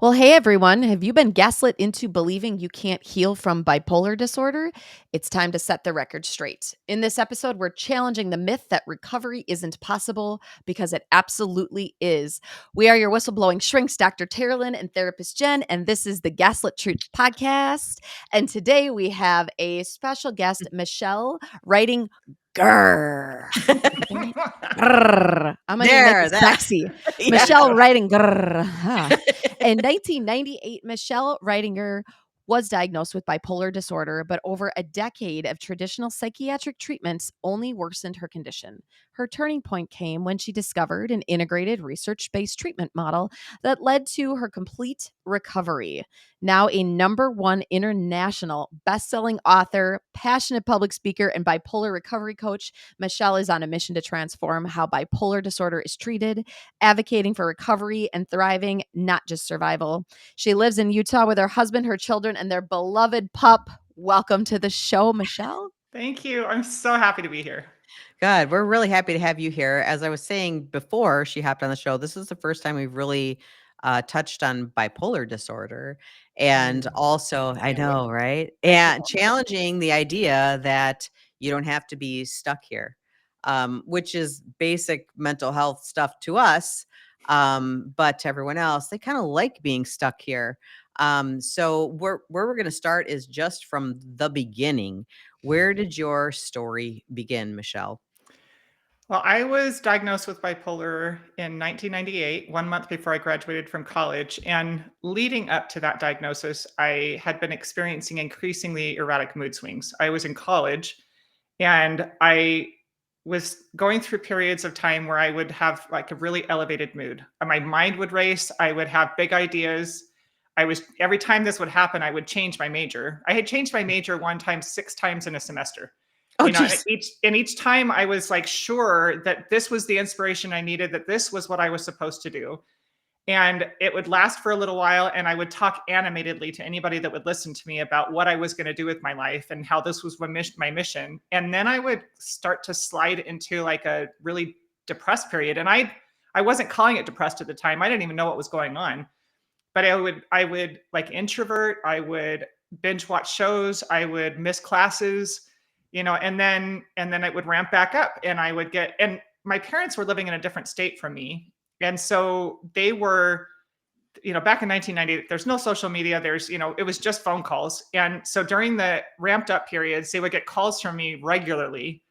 Well, hey everyone. Have you been gaslit into believing you can't heal from bipolar disorder? It's time to set the record straight. In this episode, we're challenging the myth that recovery isn't possible because it absolutely is. We are your whistleblowing shrinks, Dr. Terrelyn and therapist Jen, and this is the Gaslit Truth podcast. And today we have a special guest, Michelle, writing grrr. Okay. Grrr. I'm going to make There, it that sexy. yeah. Michelle writing grrr. In 1998, Michelle Reittinger was diagnosed with bipolar disorder, but over a decade of traditional psychiatric treatments only worsened her condition. Her turning point came when she discovered an integrated research based treatment model that led to her complete recovery. Now, a #1 international best selling author, passionate public speaker, and bipolar recovery coach, Michelle is on a mission to transform how bipolar disorder is treated, advocating for recovery and thriving, not just survival. She lives in Utah with her husband, her children, and their beloved pup. Welcome to the show, Michelle. Thank you. I'm so happy to be here. God, we're really happy to have you here. As I was saying before she hopped on the show, this is the first time we've really touched on bipolar disorder. And also, I know, right? And challenging the idea that you don't have to be stuck here, which is basic mental health stuff to us. But to everyone else, they kind of like being stuck here. So where we're going to start is just from the beginning. Where did your story begin, Michelle? Well, I was diagnosed with bipolar in 1998, 1 month before I graduated from college. And leading up to that diagnosis, I had been experiencing increasingly erratic mood swings. I was in college and I was going through periods of time where I would have like a really elevated mood. My mind would race. I would have big ideas. Every time this would happen, I would change my major. I had changed my major one time, 6 times in a semester. Oh, And geez. each time I was like sure that this was the inspiration I needed, that this was what I was supposed to do. And it would last for a little while, and I would talk animatedly to anybody that would listen to me about what I was going to do with my life and how this was my mission. And then I would start to slide into like a really depressed period. And I wasn't calling it depressed at the time. I didn't even know what was going on. But I would like introvert, I would binge watch shows, I would miss classes, and then it would ramp back up, and I would get and my parents were living in a different state from me. And so they were, back in 1990, there's no social media. It was just phone calls. And so during the ramped up periods, they would get calls from me regularly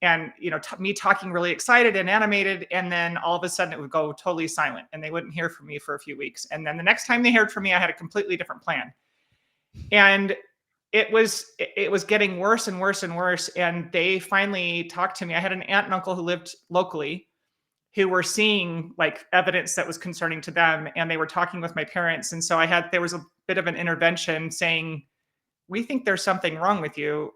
and, me talking really excited and animated. And then all of a sudden it would go totally silent and they wouldn't hear from me for a few weeks. And then the next time they heard from me, I had a completely different plan. And it was getting worse and worse and worse. And they finally talked to me. I had an aunt and uncle who lived locally who were seeing like evidence that was concerning to them, and they were talking with my parents. And so there was a bit of an intervention saying, we think there's something wrong with you,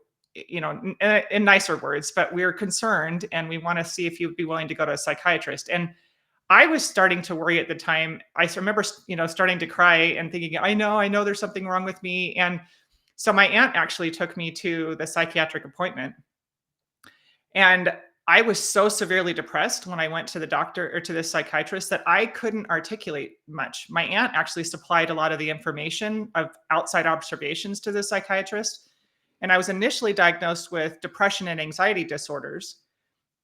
in nicer words, but we're concerned and we want to see if you'd be willing to go to a psychiatrist. And I was starting to worry at the time. I remember, starting to cry and thinking, I know there's something wrong with me. And so my aunt actually took me to the psychiatric appointment. And I was so severely depressed when I went to the doctor or to the psychiatrist that I couldn't articulate much. My aunt actually supplied a lot of the information of outside observations to the psychiatrist. And I was initially diagnosed with depression and anxiety disorders.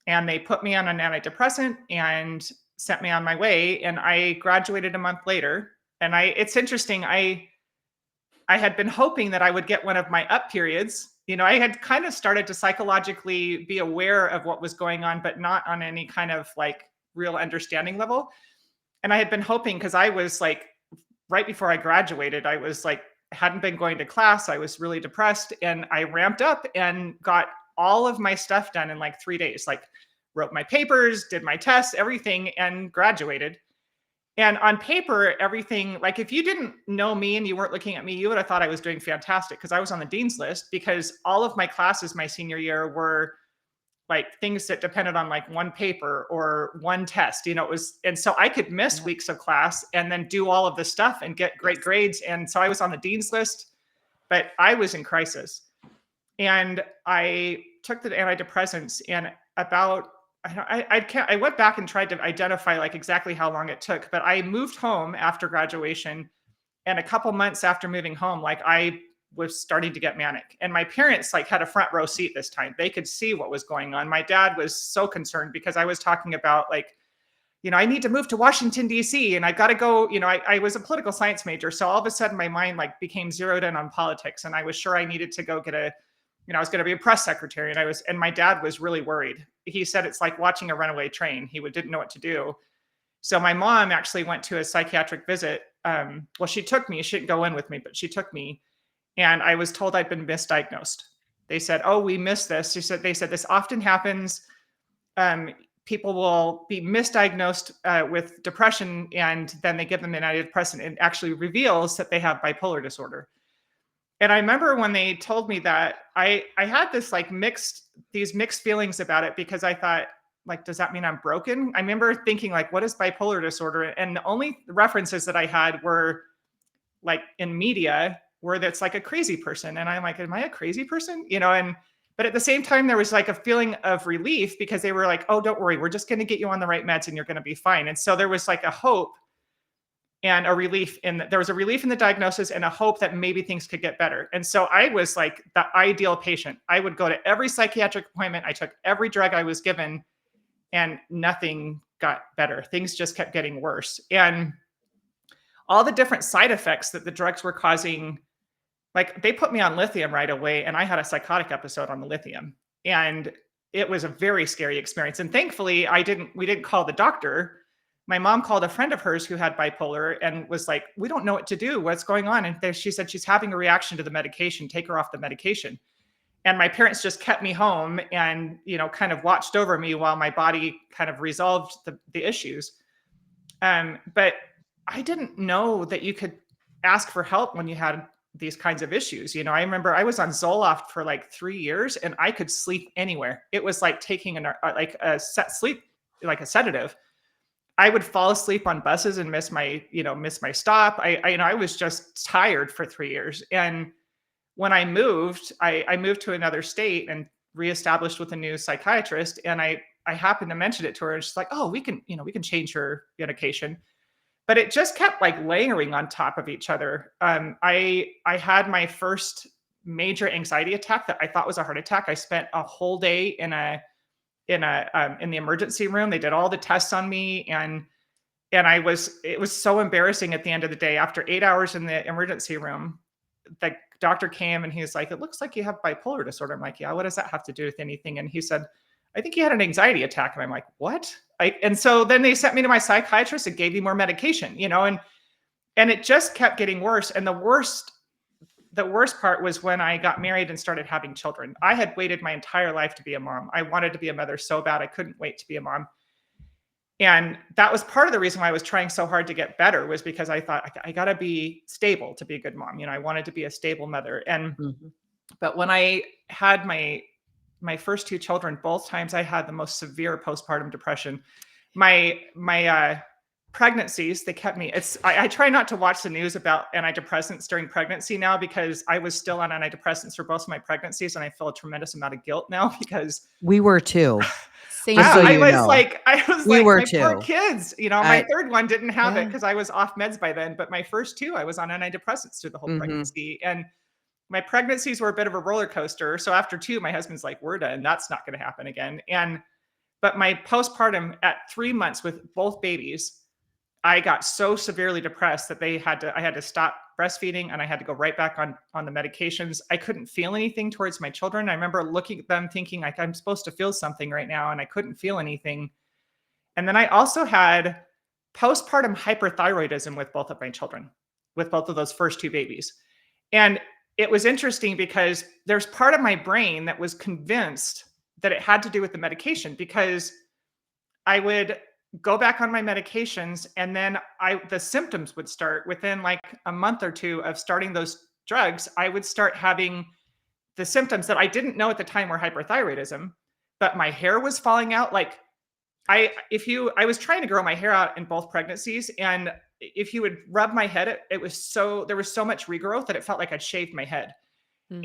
And they put me on an antidepressant and sent me on my way. And I graduated a month later. And it's interesting. I had been hoping that I would get one of my up periods. I had kind of started to psychologically be aware of what was going on, but not on any kind of like real understanding level. And I had been hoping, because I was like, right before I graduated, I was like, hadn't been going to class. I was really depressed, and I ramped up and got all of my stuff done in like 3 days, like wrote my papers, did my tests, everything, and graduated. And on paper, everything, like if you didn't know me and you weren't looking at me, you would have thought I was doing fantastic, because I was on the dean's list, because all of my classes my senior year were like things that depended on like one paper or one test. And so I could miss weeks of class and then do all of this stuff and get great grades. And so I was on the dean's list, but I was in crisis. And I took the antidepressants, and I went back and tried to identify like exactly how long it took, but I moved home after graduation And a couple months after moving home, like I was starting to get manic, and my parents like had a front row seat this time. They could see what was going on. My dad was so concerned because I was talking about like, I need to move to Washington, D.C. and I got to go, I was a political science major. So all of a sudden my mind like became zeroed in on politics. And I was sure I needed to go get I was going to be a press secretary. And my dad was really worried. He said, it's like watching a runaway train. He didn't know what to do. So my mom actually went to a psychiatric visit. Well, she took me, she didn't go in with me, but she took me, and I was told I'd been misdiagnosed. They said, oh, we missed this. They said this often happens. People will be misdiagnosed with depression, and then they give them an antidepressant. It actually reveals that they have bipolar disorder. And I remember when they told me that, I had these mixed feelings about it, because I thought, like, does that mean I'm broken? I remember thinking, like, what is bipolar disorder? And the only references that I had were like in media, where that's like a crazy person. And I'm like, am I a crazy person? But at the same time, there was like a feeling of relief, because they were like, oh, don't worry, we're just going to get you on the right meds and you're going to be fine. And so there was like a hope and a relief there was a relief in the diagnosis and a hope that maybe things could get better. And so I was like the ideal patient. I would go to every psychiatric appointment. I took every drug I was given, and nothing got better. Things just kept getting worse. And all the different side effects that the drugs were causing, like they put me on lithium right away, and I had a psychotic episode on the lithium. And it was a very scary experience. And thankfully, we didn't call the doctor. My mom called a friend of hers who had bipolar and was like, we don't know what to do. What's going on? And she said, she's having a reaction to the medication. Take her off the medication. And my parents just kept me home and, kind of watched over me while my body kind of resolved the issues. But I didn't know that you could ask for help when you had these kinds of issues. I remember I was on Zoloft for like 3 years, and I could sleep anywhere. It was like taking a sedative. I would fall asleep on buses and miss my stop. I was just tired for 3 years. And when I moved to another state and reestablished with a new psychiatrist. And I happened to mention it to her, and she's like, oh, we can change her medication. But it just kept like layering on top of each other. I had my first major anxiety attack that I thought was a heart attack. I spent a whole day in the emergency room. They did all the tests on me, and it was so embarrassing at the end of the day. After 8 hours in the emergency room, the doctor came and he was like, it looks like you have bipolar disorder. I'm like, yeah, what does that have to do with anything? And he said, I think you had an anxiety attack. And I'm like, what? And so then they sent me to my psychiatrist and gave me more medication, and it just kept getting worse. And the worst part was when I got married and started having children. I had waited my entire life to be a mom. I wanted to be a mother so bad. I couldn't wait to be a mom. And that was part of the reason why I was trying so hard to get better, was because I thought I got to be stable to be a good mom. I wanted to be a stable mother. And, but when I had my first 2 children, both times I had the most severe postpartum depression. My pregnancies, they kept me, I try not to watch the news about antidepressants during pregnancy now, because I was still on antidepressants for both of my pregnancies. And I feel a tremendous amount of guilt now, because we were too. Same. I was like, my too. poor kids, my third one didn't have it because I was off meds by then. But my first 2, I was on antidepressants through the whole pregnancy. And my pregnancies were a bit of a roller coaster. So after 2, my husband's like, we're done. That's not going to happen again. But my postpartum at 3 months with both babies, I got so severely depressed that I had to stop breastfeeding, and I had to go right back on the medications. I couldn't feel anything towards my children. I remember looking at them thinking like, I'm supposed to feel something right now, and I couldn't feel anything. And then I also had postpartum hyperthyroidism with both of my children, with both of those first 2 babies. And it was interesting because there's part of my brain that was convinced that it had to do with the medication, because I would go back on my medications, and then the symptoms would start within like a month or 2 of starting those drugs. I would start having the symptoms that I didn't know at the time were hyperthyroidism, but my hair was falling out. Like I was trying to grow my hair out in both pregnancies, and if you would rub my head, there was so much regrowth that it felt like I'd shaved my head.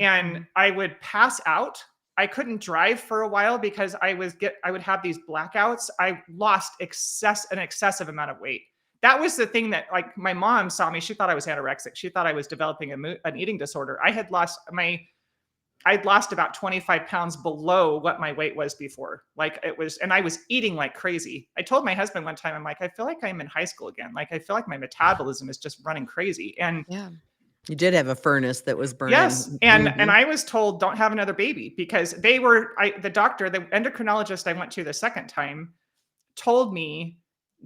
And I would pass out. I couldn't drive for a while because I would have these blackouts. I lost an excessive amount of weight. that was the thing that, like, my mom saw me. She thought I was anorexic. She thought I was developing an eating disorder. I'd lost about 25 pounds below what my weight was before. Like, it was, and I was eating like crazy. I told my husband one time, I'm like, I feel like I'm in high school again. Like, I feel like my metabolism is just running crazy. And Yeah. You did have a furnace that was yes, burning. and I was told don't have another baby because the doctor, the endocrinologist I went to the second time told me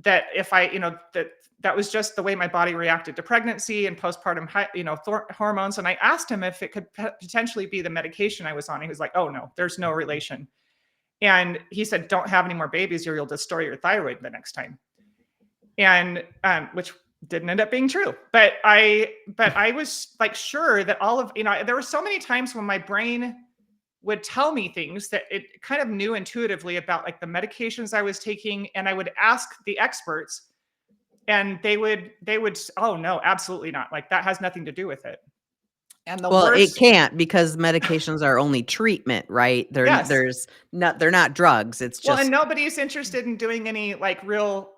that if I, that was just the way my body reacted to pregnancy and postpartum, hormones. And I asked him if it could potentially be the medication I was on. He was like, "Oh no, there's no relation." And he said, "Don't have any more babies, or you'll destroy your thyroid the next time." And which didn't end up being true. But I was like sure that all of, there were so many times when my brain would tell me things that it kind of knew intuitively about, like, the medications I was taking, and I would ask the experts, and they would, "Oh no, absolutely not. Like, that has nothing to do with it." And the Well, it worst, can't because medications are only treatment, right? yes. They're not drugs. It's Well, and just nobody's interested in doing any, like, real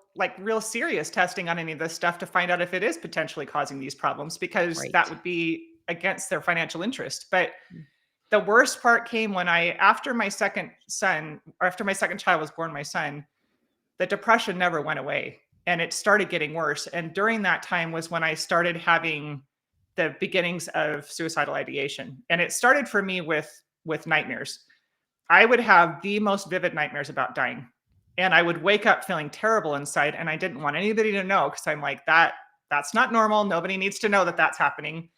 serious testing on any of this stuff to find out if it is potentially causing these problems, because that right. would be against their financial interest. But the worst part came when after my second son, or after my second child was born, my son, the depression never went away and it started getting worse. And during that time was when I started having the beginnings of suicidal ideation. And it started for me with nightmares. I would have the most vivid nightmares about dying. And I would wake up feeling terrible inside, and I didn't want anybody to know, because I'm like, that's not normal. Nobody needs to know that that's happening.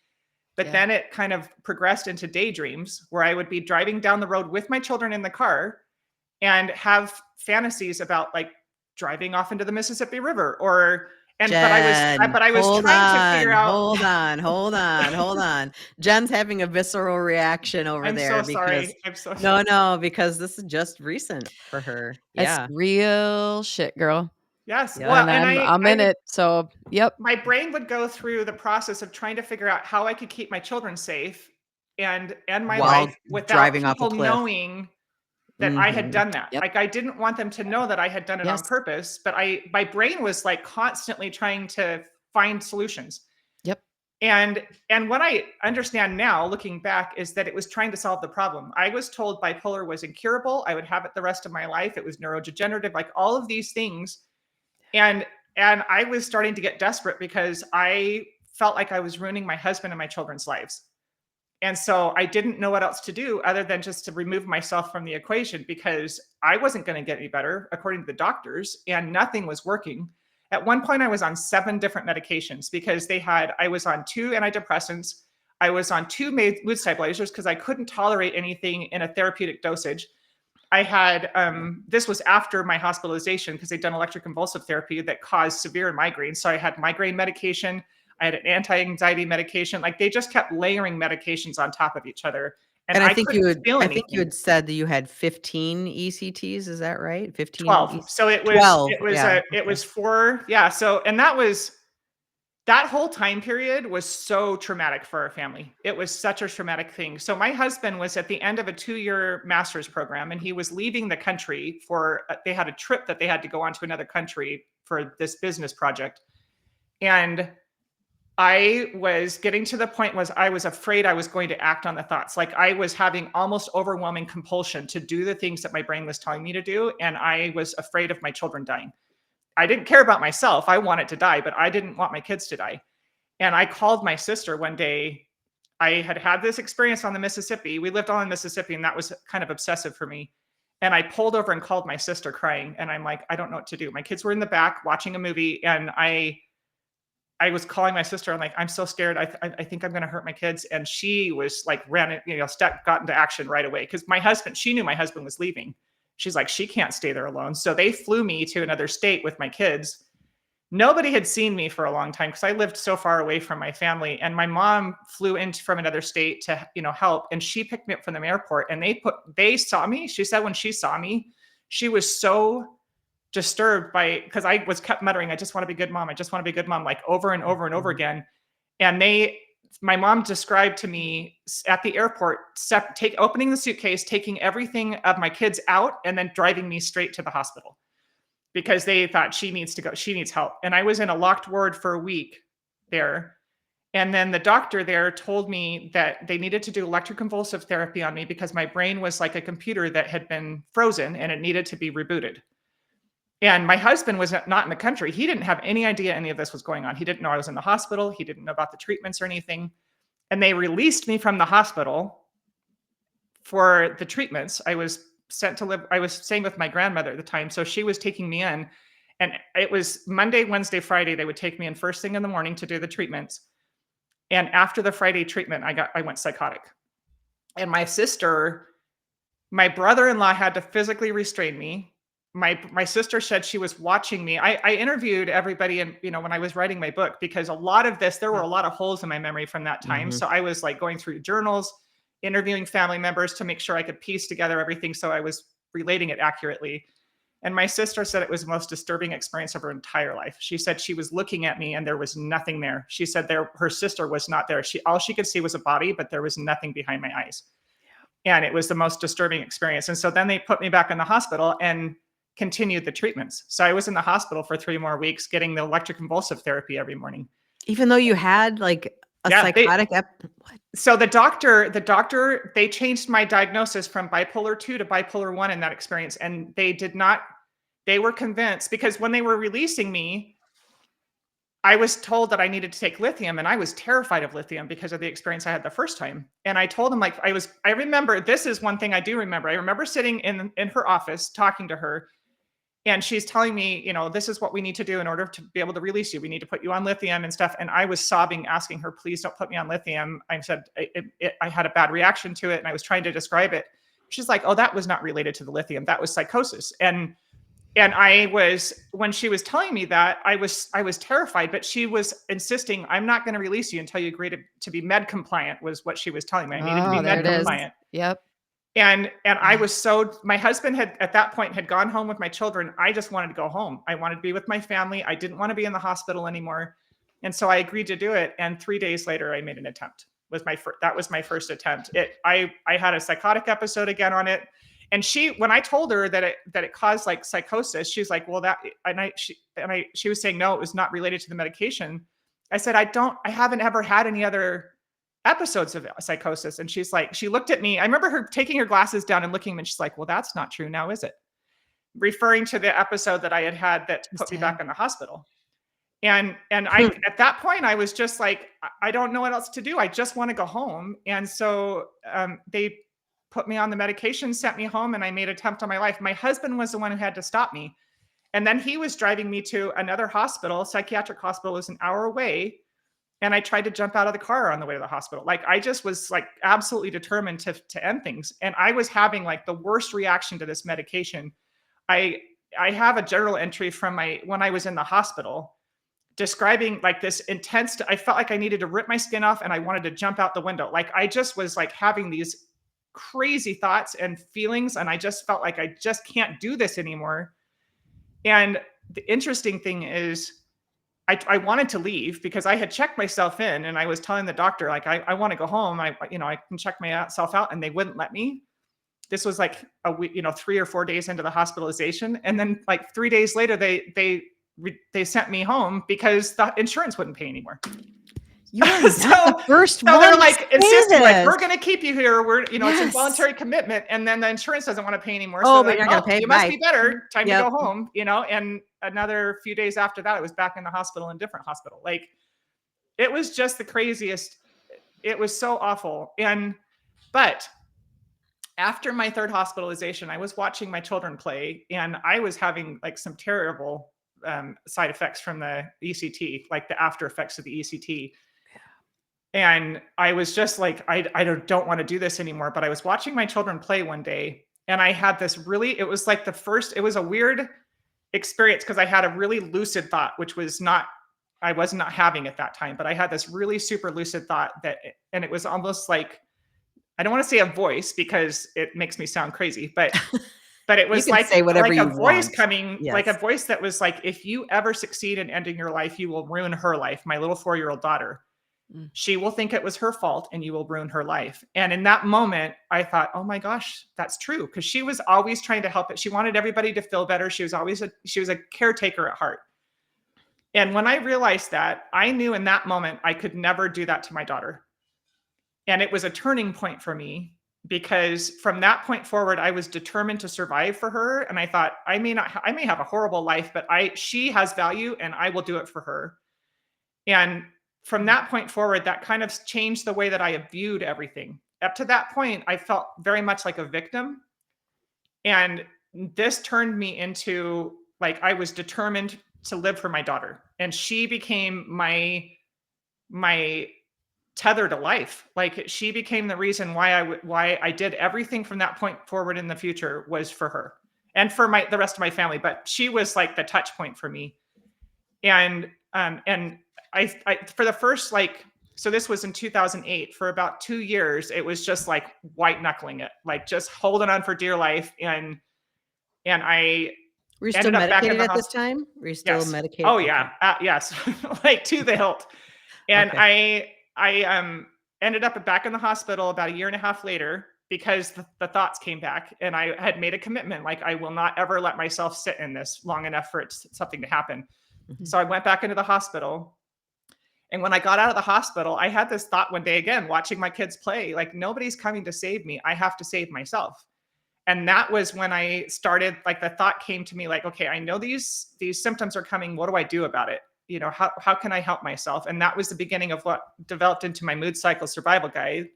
But Yeah. then it kind of progressed into daydreams where I would be driving down the road with my children in the car and have fantasies about, like, driving off into the Mississippi River, Jen, but I was hold trying to figure on, out. hold on, hold on, hold on. Jen's having a visceral reaction over I'm so there because sorry. I'm so no, because this is just recent for her. It's Yeah. real shit, girl. yes. Yep. Well, And and I'm I in would it. So, yep. my brain would go through the process of trying to figure out how I could keep my children safe and my While life without driving off a people cliff. knowing that I had Mhm. done that. Yep. Like, I didn't want them to know that I had done it on Yes. purpose, but my brain was, like, constantly trying to find solutions. Yep. And what I understand now, looking back, is that it was trying to solve the problem. I was told bipolar was incurable. I would have it the rest of my life. It was neurodegenerative, like all of these things. And I was starting to get desperate because I felt like I was ruining my husband and my children's lives. And so I didn't know what else to do other than just to remove myself from the equation, because I wasn't going to get any better, according to the doctors, and nothing was working. At one point, I was on 7 different medications because I was on 2 antidepressants. I was on 2 mood stabilizers because I couldn't tolerate anything in a therapeutic dosage. I had, this was after my hospitalization because they'd done electroconvulsive therapy that caused severe migraines. So I had migraine medication. I had an anti-anxiety medication. Like, they just kept layering medications on top of each other. And And I couldn't feel I think you anything. had said that you had 15 ECTs, is that right? 15 12. EC So it was 12, it was yeah, a it okay. was 4. Yeah. So, and that whole time period was so traumatic for our family. It was such a traumatic thing. So my husband was at the end of a 2-year master's program, and he was leaving the country they had a trip that they had to go on to another country for this business project. And I was getting to the point was I was afraid I was going to act on the thoughts. Like, I was having almost overwhelming compulsion to do the things that my brain was telling me to do. And I was afraid of my children dying. I didn't care about myself. I wanted to die, but I didn't want my kids to die. And I called my sister one day. I had this experience on the Mississippi. We lived on the Mississippi, and that was kind of obsessive for me. And I pulled over and called my sister crying. And I'm like, I don't know what to do. My kids were in the back watching a movie, and I was calling my sister. I'm like, I'm so scared. I think I'm going to hurt my kids. And she was like, got into action right away. Cause she knew my husband was leaving. She's like, she can't stay there alone. So they flew me to another state with my kids. Nobody had seen me for a long time because I lived so far away from my family. And my mom flew in from another state to, help. And she picked me up from the airport, and they saw me. She said when she saw me, she was so disturbed because I was kept muttering, I just want to be a good mom. I just want to be a good mom, like over and over and over Mhm. again. And my mom described to me at the airport, opening the suitcase, taking everything of my kids out, and then driving me straight to the hospital. because they thought she needs help. And I was in a locked ward for a week there. And then the doctor there told me that they needed to do electroconvulsive therapy on me because my brain was like a computer that had been frozen and it needed to be rebooted. And my husband was not in the country. He didn't have any idea any of this was going on. He didn't know I was in the hospital. He didn't know about the treatments or anything. And they released me from the hospital for the treatments. I was staying with my grandmother at the time. So she was taking me in. And it was Monday, Wednesday, Friday. They would take me in first thing in the morning to do the treatments. And after the Friday treatment, I went psychotic. And my brother-in-law had to physically restrain me. My sister said she was watching me. I interviewed everybody, and when I was writing my book, because a lot of this, there were a lot of holes in my memory from that time. So I was like going through journals, interviewing family members to make sure I could piece together everything so I was relating it accurately. And my sister said it was the most disturbing experience of her entire life. She said she was looking at me and there was nothing there. She said her sister was not there. All she could see was a body, but there was nothing behind my eyes. And it was the most disturbing experience. And so then they put me back in the hospital and continued the treatments. So I was in the hospital for 3 more weeks getting the electroconvulsive therapy every morning. Even though you had like a psychotic what? So the doctor, they changed my diagnosis from bipolar 2 to bipolar 1 in that experience. And they were convinced, because when they were releasing me, I was told that I needed to take lithium, and I was terrified of lithium because of the experience I had the first time. And I told them, like, I remember, this is one thing I do remember. I remember sitting in her office talking to her, and she's telling me, this is what we need to do in order to be able to release you. We need to put you on lithium and stuff. And I was sobbing, asking her, please don't put me on lithium. I said, I had a bad reaction to it, and I was trying to describe it. She's like, oh, that was not related to the lithium. That was psychosis. And when she was telling me that, I was terrified, but she was insisting, I'm not going to release you until you agree to be med compliant, was what she was telling me. I needed to be med compliant. Yep. And I was my husband at that point had gone home with my children. I just wanted to go home. I wanted to be with my family. I didn't want to be in the hospital anymore. And so I agreed to do it. And 3 days later, I made an attempt. That was my first attempt. I had a psychotic episode again on it. And when I told her that it caused like psychosis, she's like, well, she was saying, no, it was not related to the medication. I said, I haven't ever had any other episodes of psychosis. And she's like, she looked at me. I remember her taking her glasses down and looking at me, and she's like, well, that's not true now, is it? Referring to the episode that I had that put me back in the hospital. And at that point, I was just like, I don't know what else to do. I just want to go home. And so they put me on the medication, sent me home, and I made an attempt on my life. My husband was the one who had to stop me. And then he was driving me to another hospital, psychiatric hospital, was an hour away. And I tried to jump out of the car on the way to the hospital. Like, I just was like absolutely determined to end things. And I was having like the worst reaction to this medication. I have a journal entry from when I was in the hospital describing like this intense, I felt like I needed to rip my skin off and I wanted to jump out the window. Like, I just was like having these crazy thoughts and feelings. And I just felt like I just can't do this anymore. And the interesting thing is, I wanted to leave because I had checked myself in, and I was telling the doctor, like, I want to go home. I can check myself out, and they wouldn't let me. This was like a week, 3 or 4 days into the hospitalization. And then like 3 days later, they sent me home because the insurance wouldn't pay anymore. You are not the first one. So they're like insisting, like, we're going to keep you here. It's a voluntary commitment. And then the insurance doesn't want to pay anymore. Oh, so but you're going to pay. You must be better. Time to go home, and another few days after that, I was back in the hospital, in a different hospital. Like, it was just the craziest. It was so awful. But after my 3rd hospitalization, I was watching my children play, and I was having like some terrible side effects from the ECT, like the after effects of the ECT. And I was just like, I don't want to do this anymore. But I was watching my children play one day, and I had this it was like it was a weird experience because I had a really lucid thought, which I was not having at that time, but I had this really super lucid thought and it was almost like, I don't want to say a voice because it makes me sound crazy, but it was like a voice coming, like a voice that was like, if you ever succeed in ending your life, you will ruin her life, my little 4-year-old daughter. Mm. She will think it was her fault and you will ruin her life. And in that moment, I thought, oh my gosh, that's true. Because she was always trying to help it. She wanted everybody to feel better. She was a caretaker at heart. And when I realized that, I knew in that moment I could never do that to my daughter. And it was a turning point for me because from that point forward, I was determined to survive for her. And I thought, I may have a horrible life, but she has value and I will do it for her. And from that point forward, that kind of changed the way that I viewed everything. Up to that point, I felt very much like a victim. And this turned me into like, I was determined to live for my daughter. And she became my tether to life. Like she became the reason why I did everything from that point forward in the future was for her and for the rest of my family. But she was like the touch point for me. And I for the first so this was in 2008. For about 2 years, it was just like white knuckling it, like just holding on for dear life. And I Were you still ended up back in medicated the at this hospital. time? Were you still Yes. medicated? Oh Okay. yeah. Yes. Like to the hilt. And Okay. I ended up back in the hospital about a year and a half later because the thoughts came back, and I had made a commitment, like I will not ever let myself sit in this long enough for something to happen. Mhm. So I went back into the hospital. And when I got out of the hospital, I had this thought one day again, watching my kids play, like nobody's coming to save me. I have to save myself. And that was when I started, like the thought came to me like, okay, I know these symptoms are coming. What do I do about it? You know, how can I help myself? And that was the beginning of what developed into my mood cycle survival guide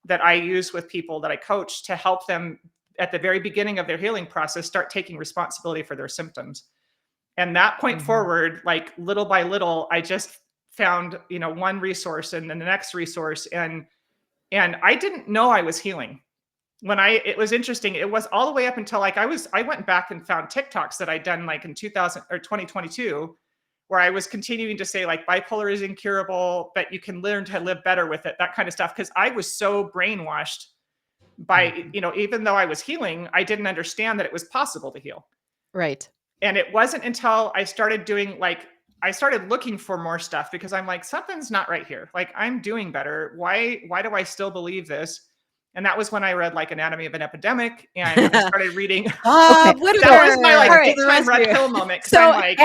that I use with people that I coach to help them at the very beginning of their healing process, start taking responsibility for their symptoms. And that point forward, like little by little, I just found, one resource and then the next resource. And I didn't know I was healing. It was interesting. It was all the way up until like I went back and found TikToks that I'd done like in 2000 or 2022, where I was continuing to say like bipolar is incurable, but you can learn to live better with it, that kind of stuff. Cause I was so brainwashed by, even though I was healing, I didn't understand that it was possible to heal. Right. And it wasn't until I started I started looking for more stuff because I'm like, something's not right here. Like I'm doing better. Why do I still believe this? And that was when I read like Anatomy of an Epidemic, and I started reading. Okay. That was my All right. big time red pill moment. So I'm like,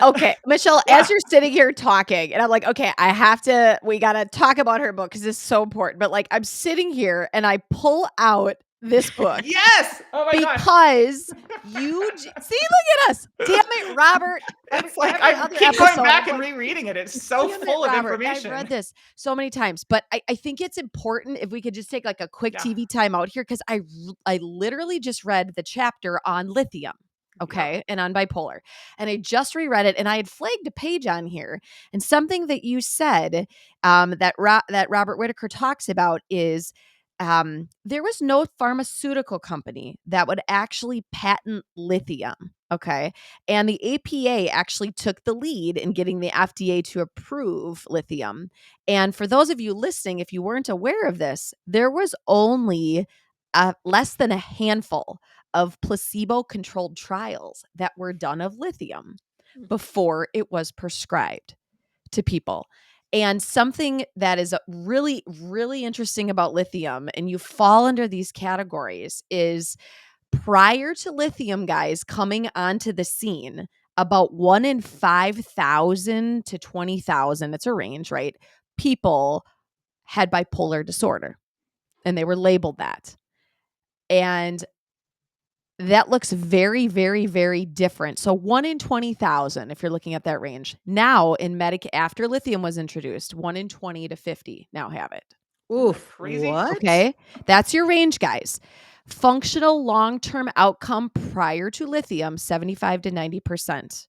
okay, Michelle, Yeah. as you're sitting here talking, and I'm like, okay, we got to talk about her book because it's so important. But like, I'm sitting here and I pull out this book. Yes. Oh my gosh. Because see, look at us. Damn it, Robert. It's like every I other keep going episode, back I'm and like, rereading it. It's so damn it, full of Robert, information. I've read this so many times, but I think it's important if we could just take like a quick Yeah. TV time out here because I literally just read the chapter on lithium. Okay. And on bipolar. And I just reread it and I had flagged a page on here. And something that you said that Robert Whitaker talks about is there was no pharmaceutical company that would actually patent lithium. Okay. And the APA actually took the lead in getting the FDA to approve lithium. And for those of you listening, if you weren't aware of this, there was only less than a handful of placebo-controlled trials that were done of lithium before it was prescribed to people. And something that is really, really interesting about lithium, and you fall under these categories, is prior to lithium guys coming onto the scene, about 1 in 5,000 to 20,000, it's a range, right? People had bipolar disorder and they were labeled that. And that looks very, very, very different. So 1 in 20,000, if you're looking at that range. Now in after lithium was introduced, 1 in 20 to 50 now have it. Oof. Crazy? What? Okay. That's your range, guys. Functional long-term outcome prior to lithium, 75 to 90%.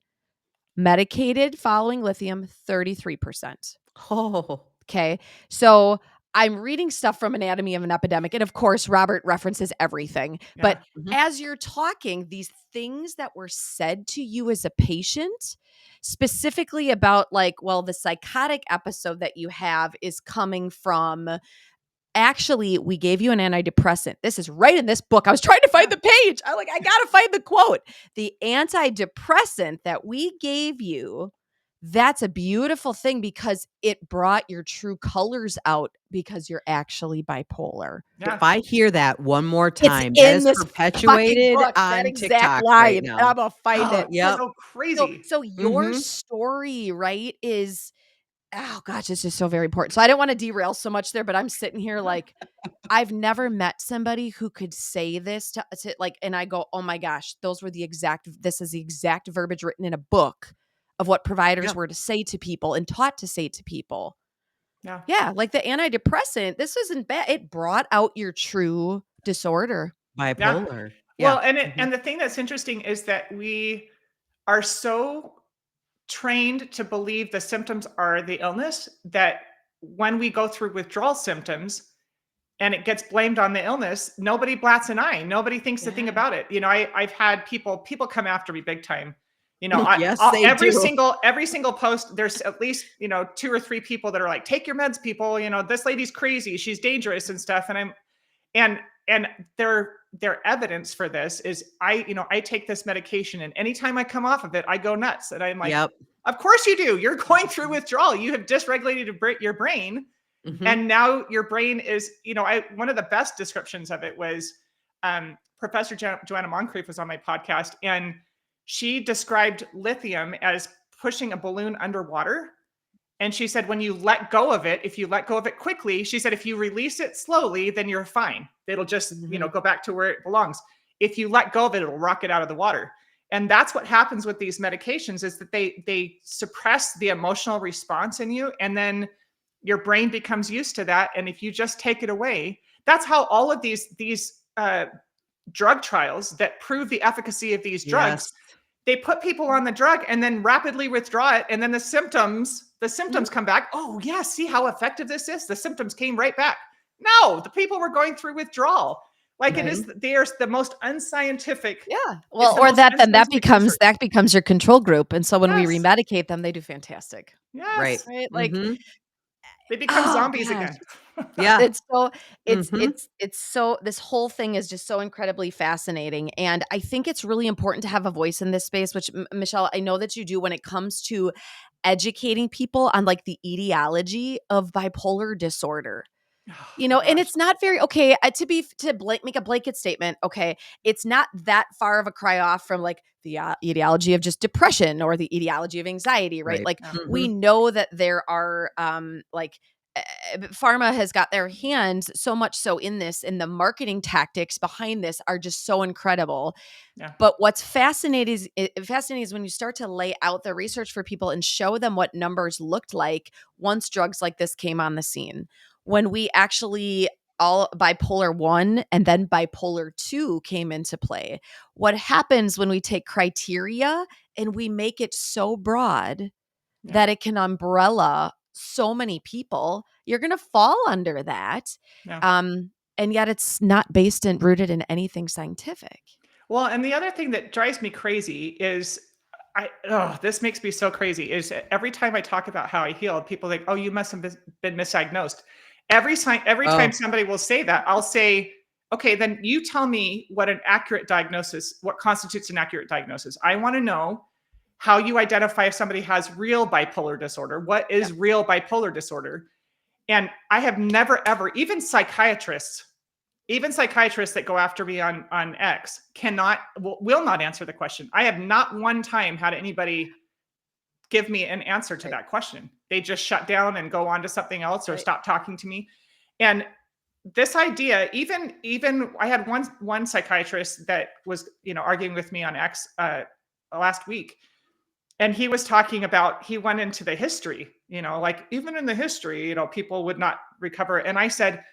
Medicated following lithium, 33%. Oh. Okay. So I'm reading stuff from Anatomy of an Epidemic. And of course, Robert references everything. Yeah. But Mhm. as you're talking, these things that were said to you as a patient, specifically about like, well, the psychotic episode that you have is coming from, actually, we gave you an antidepressant. This is right in this book. I was trying to find the page. I got to find the quote. The antidepressant that we gave you that's a beautiful thing because it brought your true colors out because you're actually bipolar. Yeah. If I hear that one more It's time, that in is this fucking perpetuated book, that on exact TikTok right line, and now. I'm gonna find Oh, it. it's Yep. So so so crazy. so your Mhm. story, right, is oh gosh, it's just so very important. So I don't wanna derail so much there, but I'm sitting here like, I've never met somebody who could say this to like, and I go, "Oh my gosh, this is the exact verbiage written in a book of what providers Yeah. were to say to people and taught to say to people." Yeah. Yeah, like the antidepressant, this isn't bad. It brought out your true disorder. Yeah. Bipolar. Yeah. Well, and Mhm. the thing that's interesting is that we are so trained to believe the symptoms are the illness that when we go through withdrawal symptoms and it gets blamed on the illness, nobody bats an eye. Nobody thinks a thing Yeah. about it. I've had people come after me big time. Yes, they do. Every single post, there's at least, two or three people that are like, take your meds, people. This lady's crazy. She's dangerous and stuff. And and their evidence for this is I take this medication and anytime I come off of it, I go nuts. And I'm like, Yep. of course you do. You're going through withdrawal. You have dysregulated your brain. Mhm. And now your brain is, one of the best descriptions of it was Professor Joanna Moncrief was on my podcast, and she described lithium as pushing a balloon underwater. And she said, when you let go of it, if you let go of it quickly, she said, if you release it slowly, then you're fine. It'll just, Mhm. go back to where it belongs. If you let go of it, it'll rock it out of the water. And that's what happens with these medications is that they suppress the emotional response in you. And then your brain becomes used to that. And if you just take it away, that's how all of these drug trials that prove the efficacy of these drugs, Yes. they put people on the drug and then rapidly withdraw it, and then the symptoms come back. Oh yeah, see how effective this is? The symptoms came right back. No, the people were going through withdrawal. Like it Right. is, there's the most unscientific. Yeah. It's Well, the or most then unscientific research. that becomes your control group, and so when we Yes, remedicate them, they do fantastic, Right. yes, right? Like, Mhm. they become oh zombies gosh. again. Yeah. It's so Mhm. it's so this whole thing is just so incredibly fascinating, and I think it's really important to have a voice in this space, which Michelle, I know that you do when it comes to educating people on like the etiology of bipolar disorder. Oh And gosh, it's not very okay make a blanket statement. Okay, it's not that far of a cry off from like the etiology of just depression or the etiology of anxiety, right? Right. Like yeah, we Mhm. know that there are pharma has got their hands so much so in this, and the marketing tactics behind this are just so incredible. yeah, But what's fascinating is when you start to lay out the research for people and show them what numbers looked like once drugs like this came on the scene. When we actually all bipolar 1 and then bipolar 2 came into play. What happens when we take criteria and we make it so broad yeah, that it can umbrella so many people, you're going to fall under that. yeah. And yet it's not based and rooted in anything scientific. Well, and the other thing that drives me crazy is this makes me so crazy is every time I talk about how I healed, people think, "Oh, you must have been misdiagnosed." Every time Oh, somebody will say that, I'll say, "Okay, then you tell me what constitutes an accurate diagnosis. I want to know how you identify if somebody has real bipolar disorder. What Yeah. is real bipolar disorder?" And I have never ever, even psychiatrists that go after me on X will not answer the question. I have not one time had anybody give me an answer to Right. that question. They just shut down and go on to something else or Right. stop talking to me. And this idea, even I had one psychiatrist that was arguing with me on X last week, and he was talking about he went into the history, like even in the history, people would not recover. And I said,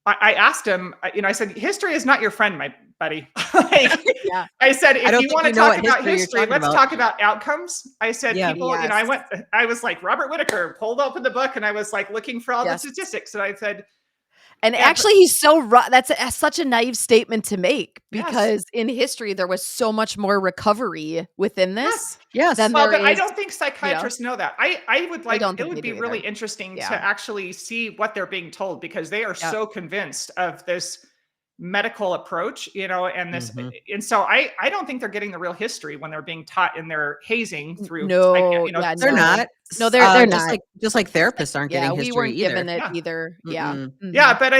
I asked him, I said, history is not your friend, my buddy. Like, Yeah. I said, I if don't you think want to you know talk what about history you're history, talking let's about. talk about outcomes. I said, Yeah. people, Yes. I was like, Robert Whitaker pulled open the book and I was like looking for all the Yes. statistics. And I said, And yeah, but actually, he's so that's such a naive statement to make yes, because in history there was so much more recovery within this yes. than Yes. Well, there but I is, don't think psychiatrists know that. I would I like, don't it think would they be do really either. interesting Yeah. to actually see what they're being told because they are Yep. so convinced of this medical approach, and this, Mhm. and so I don't think they're getting the real history when they're being taught in their hazing through, No, yeah, They're no. not. No, they're Just not. like therapists aren't Yeah, getting we history weren't given either. it Yeah. either. Yeah. Mm-mm. Yeah, Mhm. but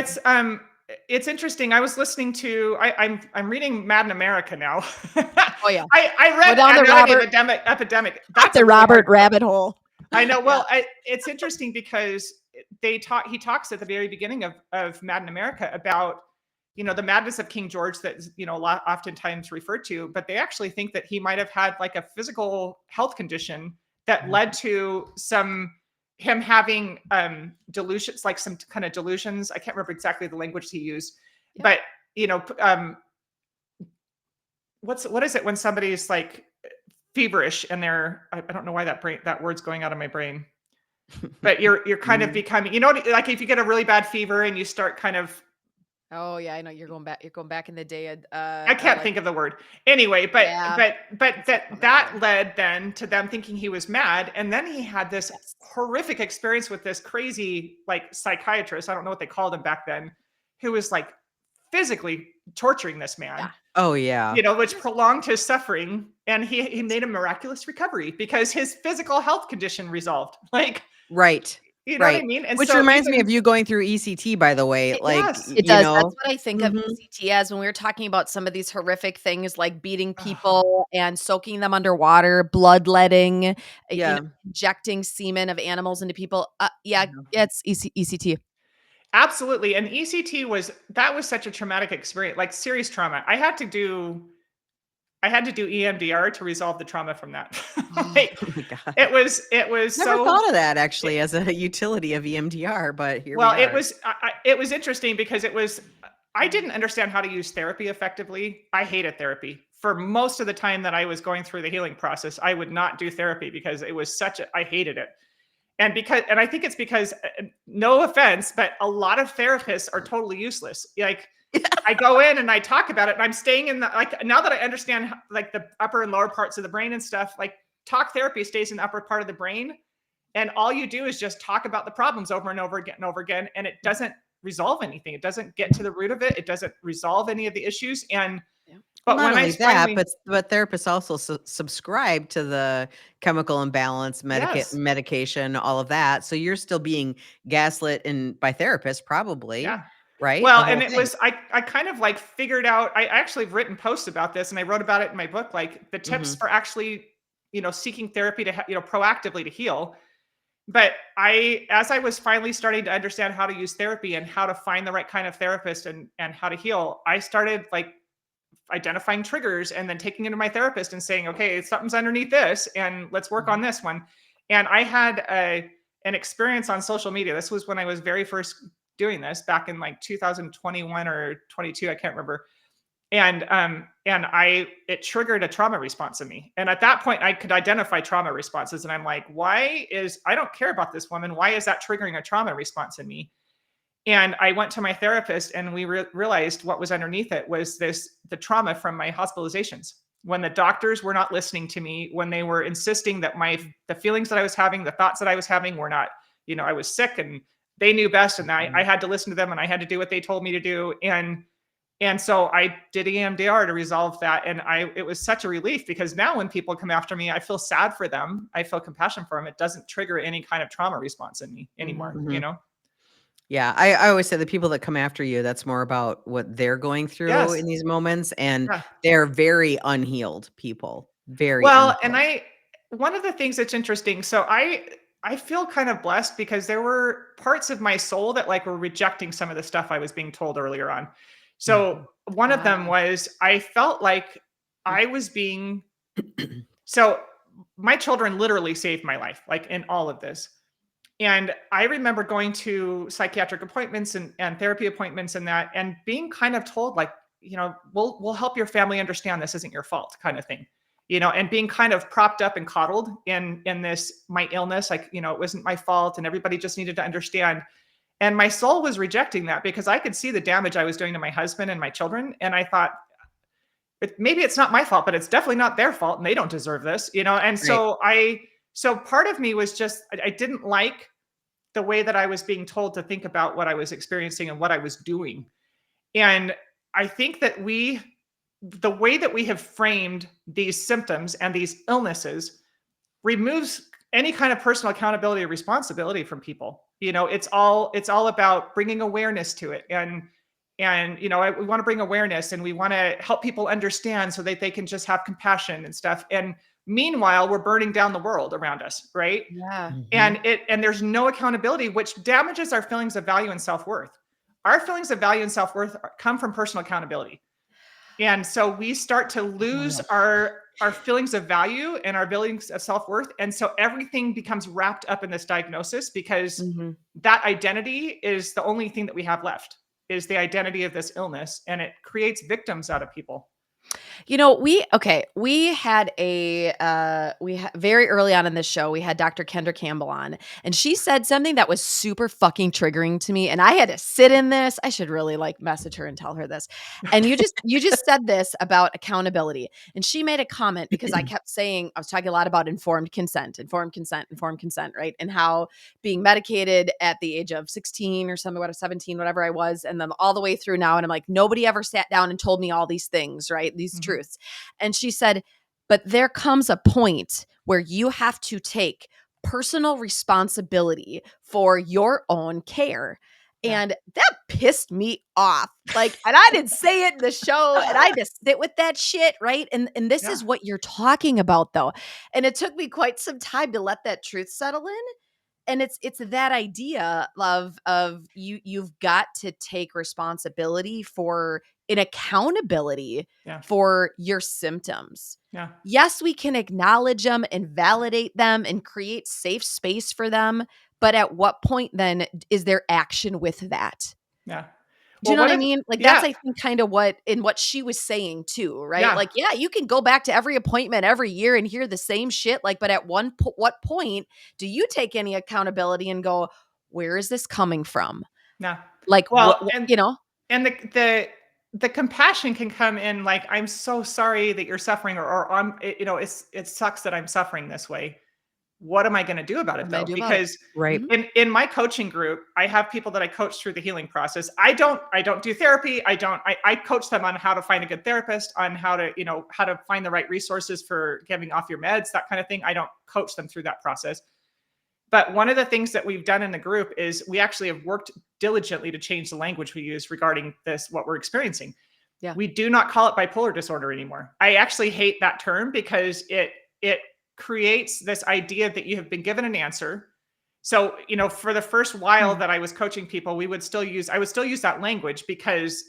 it's interesting. I was listening to I'm reading Mad in America now. Oh, yeah. I Go read down the Anatomy of Robert Epidemic. That's a the really hard Robert book. rabbit hole. I know. Yeah. Well, it's interesting because he talks at the very beginning of Mad in America about, the madness of King George that is, a lot oftentimes referred to, but they actually think that he might have had like a physical health condition that led to him having delusions, like some kind of delusions. I can't remember exactly the language he used, Yep. but what is it when somebody's like feverish and I don't know why that word's going out of my brain, but you're kind of Mm. becoming, like if you get a really bad fever and you start kind of, Oh, yeah, I know you're going back in the day, I can't like think of the word. Anyway, but yeah, but something of that word. led then to them thinking he was mad, and then he had this Yes. horrific experience with this crazy like psychiatrist. I don't know what they called him back then, who was like physically torturing this man, Yeah. Oh, yeah. which Yes. prolonged his suffering, and he made a miraculous recovery because his physical health condition resolved. Like, Right. you know what I Right. mean? And Which so reminds me of even you going through ECT, by the way, like, yes. It does. That's what I think of Mhm. ECT as when we were talking about some of these horrific things like beating Ugh, people and soaking them underwater, bloodletting, Yeah. injecting semen of animals into people. I Yeah, know. it's ECT. absolutely. And ECT was such a traumatic experience, like serious trauma. I had to do EMDR to resolve the trauma from that. Oh, Like, Oh my god. it was Never so thought of that it, actually as a utility of EMDR, but here we well, are. it was interesting because I didn't understand how to use therapy effectively. I hated therapy. For most of the time that I was going through the healing process, I would not do therapy because it was I hated it. And I think it's because, no offense, but a lot of therapists are totally useless. Like, I go in and I talk about it, and I'm staying in the, like, now that I understand like the upper and lower parts of the brain and stuff, like talk therapy stays in the upper part of the brain, and all you do is just talk about the problems over and over again and over again, and it doesn't resolve anything. It doesn't get to the root of it. It doesn't resolve any of the issues. And yeah. Well, but not when I only that, finally, but therapists also subscribe to the chemical imbalance, yes, medication, all of that. So you're still being gaslit by therapists, probably, yeah. right? The Well, whole and thing. I kind of like figured out, I actually have written posts about this and I wrote about it in my book, like the tips Hmm. for actually, seeking therapy to, proactively to heal. But as I was finally starting to understand how to use therapy and how to find the right kind of therapist and how to heal, I started like identifying triggers and then taking it to my therapist and saying, okay, something's underneath this and let's work on Hmm. this one. And I had an experience on social media. This was when I was very first doing this back in like 2021 or 22. I can't remember. And it triggered a trauma response in me. And at that point I could identify trauma responses. And I'm like, I don't care about this woman. Why is that triggering a trauma response in me? And I went to my therapist and we realized what was underneath it was the trauma from my hospitalizations. When the doctors were not listening to me, when they were insisting that the feelings that I was having, the thoughts that I was having were not, I was sick and they knew best and I had to listen to them and I had to do what they told me to do. And so I did EMDR to resolve that. And it was such a relief because now when people come after me, I feel sad for them. I feel compassion for them. It doesn't trigger any kind of trauma response in me anymore, Mhm. Yeah, I always say the people that come after you, that's more about what they're going through Yes. in these moments, and Yeah. they're very unhealed people, very Well, and unhealed. one of the things that's interesting, so I feel kind of blessed because there were parts of my soul that like were rejecting some of the stuff I was being told earlier on. So Mhm. one of them Ah, was I felt like I was being so my children literally saved my life, like in all of this. And I remember going to psychiatric appointments and therapy appointments and that, and being kind of told like, we'll help your family understand this isn't your fault kind of thing, and being kind of propped up and coddled in this, my illness, like, it wasn't my fault and everybody just needed to understand. And my soul was rejecting that because I could see the damage I was doing to my husband and my children. And I thought, maybe it's not my fault, but it's definitely not their fault and they don't deserve this. And Right. so part of me was just, I didn't like the way that I was being told to think about what I was experiencing and what I was doing. And I think that the way that we have framed these symptoms and these illnesses removes any kind of personal accountability or responsibility from people. It's all about bringing awareness to it. And we want to bring awareness, and we want to help people understand so that they can just have compassion and stuff. And meanwhile, we're burning down the world around us, right? Yeah. Mhm. And there's no accountability, which damages our feelings of value and self-worth. Our feelings of value and self-worth come from personal accountability. And so we start to lose our feelings of value and our feelings of self-worth. And so everything becomes wrapped up in this diagnosis, because Mm-hmm. that identity is the only thing that we have left, is the identity of this illness. And it creates victims out of people. We had very early on in this show, we had Dr. Kendra Campbell on, and she said something that was super fucking triggering to me, and I had to sit in this. I should really message her and tell her this. And you just said this about accountability, and she made a comment because I kept saying, I was talking a lot about informed consent, right? And how being medicated at the age of 16 or 17, whatever I was, and then all the way through now, and I'm like, nobody ever sat down and told me all these things, right? These Mhm. truths. And she said, but there comes a point where you have to take personal responsibility for your own care. Yeah. And that pissed me off. And I didn't say it in the show, and I just sit with that shit, right? And this Yeah. is what you're talking about, though. And it took me quite some time to let that truth settle in. And it's that idea of you've got to take responsibility for an accountability Yeah. for your symptoms. Yeah. Yes, we can acknowledge them and validate them and create safe space for them, but at what point then is there action with that? Yeah. Do you Well, know what one I of the, mean? That's, yeah. I think, kind of what she was saying too, right? Yeah. Yeah, you can go back to every appointment every year and hear the same shit. But at what point do you take any accountability and go, where is this coming from? Yeah. What, Well, and the compassion can come in like, I'm so sorry that you're suffering, or it sucks that I'm suffering this way. What am I going to do about what it am I though? do about it? Because Right. Mhm. in my coaching group, I have people that I coach through the healing process. I don't do therapy. I coach them on how to find a good therapist, on how to find the right resources for getting off your meds, that kind of thing. I don't coach them through that process. But one of the things that we've done in the group is we actually have worked diligently to change the language we use regarding this, what we're experiencing. Yeah. We do not call it bipolar disorder anymore. I actually hate that term because it creates this idea that you have been given an answer. So, for the first while that I was coaching people, I would still use that language because,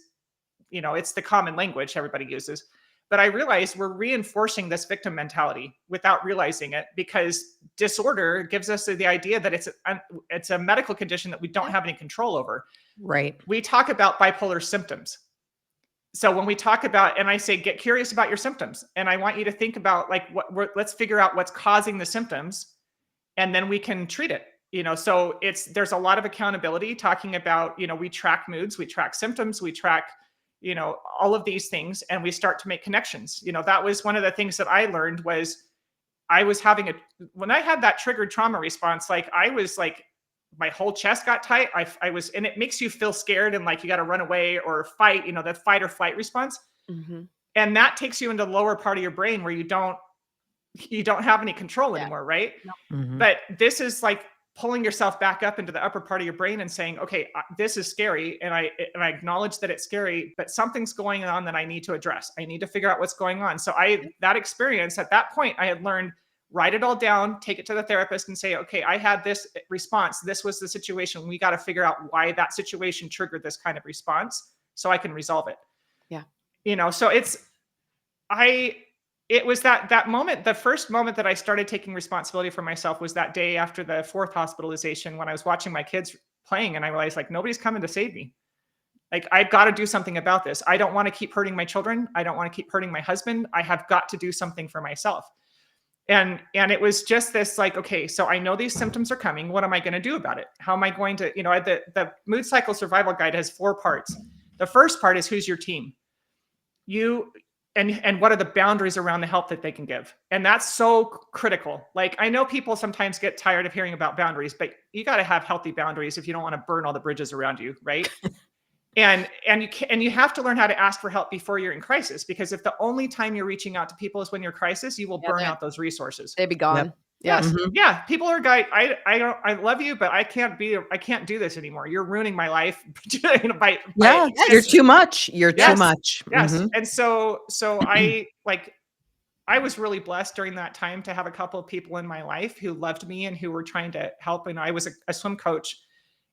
it's the common language everybody uses. But I realized we're reinforcing this victim mentality without realizing it, because disorder gives us the idea that it's a medical condition that we don't have any control over. Right. We talk about bipolar symptoms. So when we talk about, and I say, get curious about your symptoms, and I want you to think about let's figure out what's causing the symptoms, and then we can treat it. So there's a lot of accountability talking about, we track moods, we track symptoms, we track, all of these things, and we start to make connections. That was one of the things that I learned was when I had that triggered trauma response, I was my whole chest got tight. I was, and it makes you feel scared and like you got to run away or fight, the fight or flight response. Mhm. And that takes you into the lower part of your brain where you don't have any control Yeah. anymore, right? No. Mhm. But this is like pulling yourself back up into the upper part of your brain and saying, okay, this is scary. And I acknowledge that it's scary, but something's going on that I need to address. I need to figure out what's going on. So that experience at that point, I had learned, write it all down, take it to the therapist and say, okay, I had this response. This was the situation. We got to figure out why that situation triggered this kind of response so I can resolve it. Yeah. So it was that moment, the first moment that I started taking responsibility for myself was that day after the 4th hospitalization, when I was watching my kids playing and I realized nobody's coming to save me. I've got to do something about this. I don't want to keep hurting my children. I don't want to keep hurting my husband. I have got to do something for myself. And it was just this okay, so I know these symptoms are coming. What am I going to do about it? How am I going to, the mood cycle survival guide has 4 parts. The first part is, who's your team? And what are the boundaries around the help that they can give? And that's so critical. I know people sometimes get tired of hearing about boundaries, but you got to have healthy boundaries if you don't want to burn all the bridges around you, right? And you have to learn how to ask for help before you're in crisis, because if the only time you're reaching out to people is when you're crisis, you will burn out those resources. They'd be gone. Yes. Mhm. Yeah. People are going, I love you, but I can't do this anymore. You're ruining my life. by Yeah, you're Yes. too much. You're too yes. much. Yes. Mhm. And so I was really blessed during that time to have a couple of people in my life who loved me and who were trying to help. And I was a swim coach,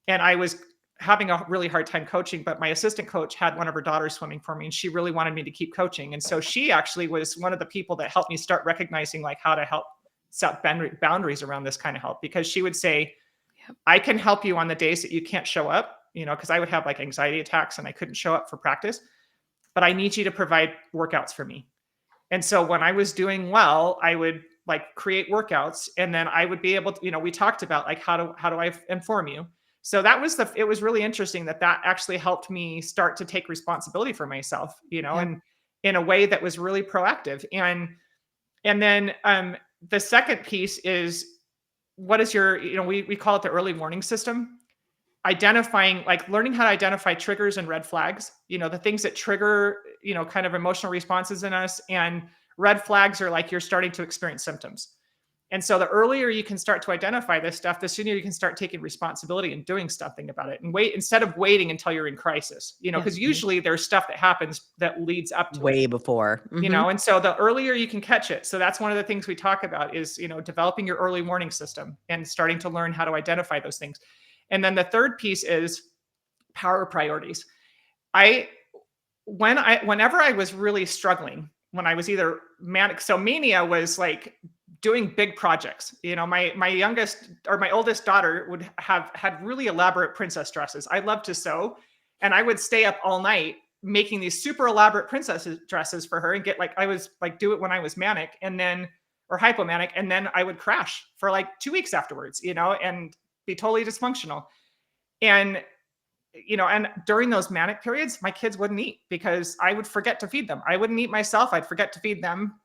and I was having a really hard time coaching, but my assistant coach had one of her daughters swimming for me, and she really wanted me to keep coaching. And so she actually was one of the people that helped me start recognizing like how to help set boundaries around this kind of help, because she would say, I can help you on the days that you can't show up, because I would have like anxiety attacks and I couldn't show up for practice, but I need you to provide workouts for me. And so when I was doing well, I would like create workouts, and then I would be able to, we talked about like how do I inform you. So it was really interesting that actually helped me start to take responsibility for myself, and in a way that was really proactive. And then the second piece is, what is your, we call it the early warning system. Identifying, like learning how to identify triggers and red flags, the things that trigger, kind of emotional responses in us. And red flags are like you're starting to experience symptoms. And so the earlier you can start to identify this stuff, the sooner you can start taking responsibility and doing something about it, and instead of waiting until you're in crisis, because usually there's stuff that happens that leads up to Way it, before. Mhm. and so the earlier you can catch it. So that's one of the things we talk about is, developing your early warning system and starting to learn how to identify those things. And then the third piece is power priorities. Whenever I was really struggling, when I was either manic, so mania was like doing big projects. My youngest or my oldest daughter would have had really elaborate princess dresses. I love to sew, and I would stay up all night making these super elaborate princess dresses for her, and I was like do it when I was manic, and then or hypomanic, and then I would crash for like 2 weeks afterwards, and be totally dysfunctional. And and during those manic periods, my kids wouldn't eat because I would forget to feed them. I wouldn't eat myself. I'd forget to feed them.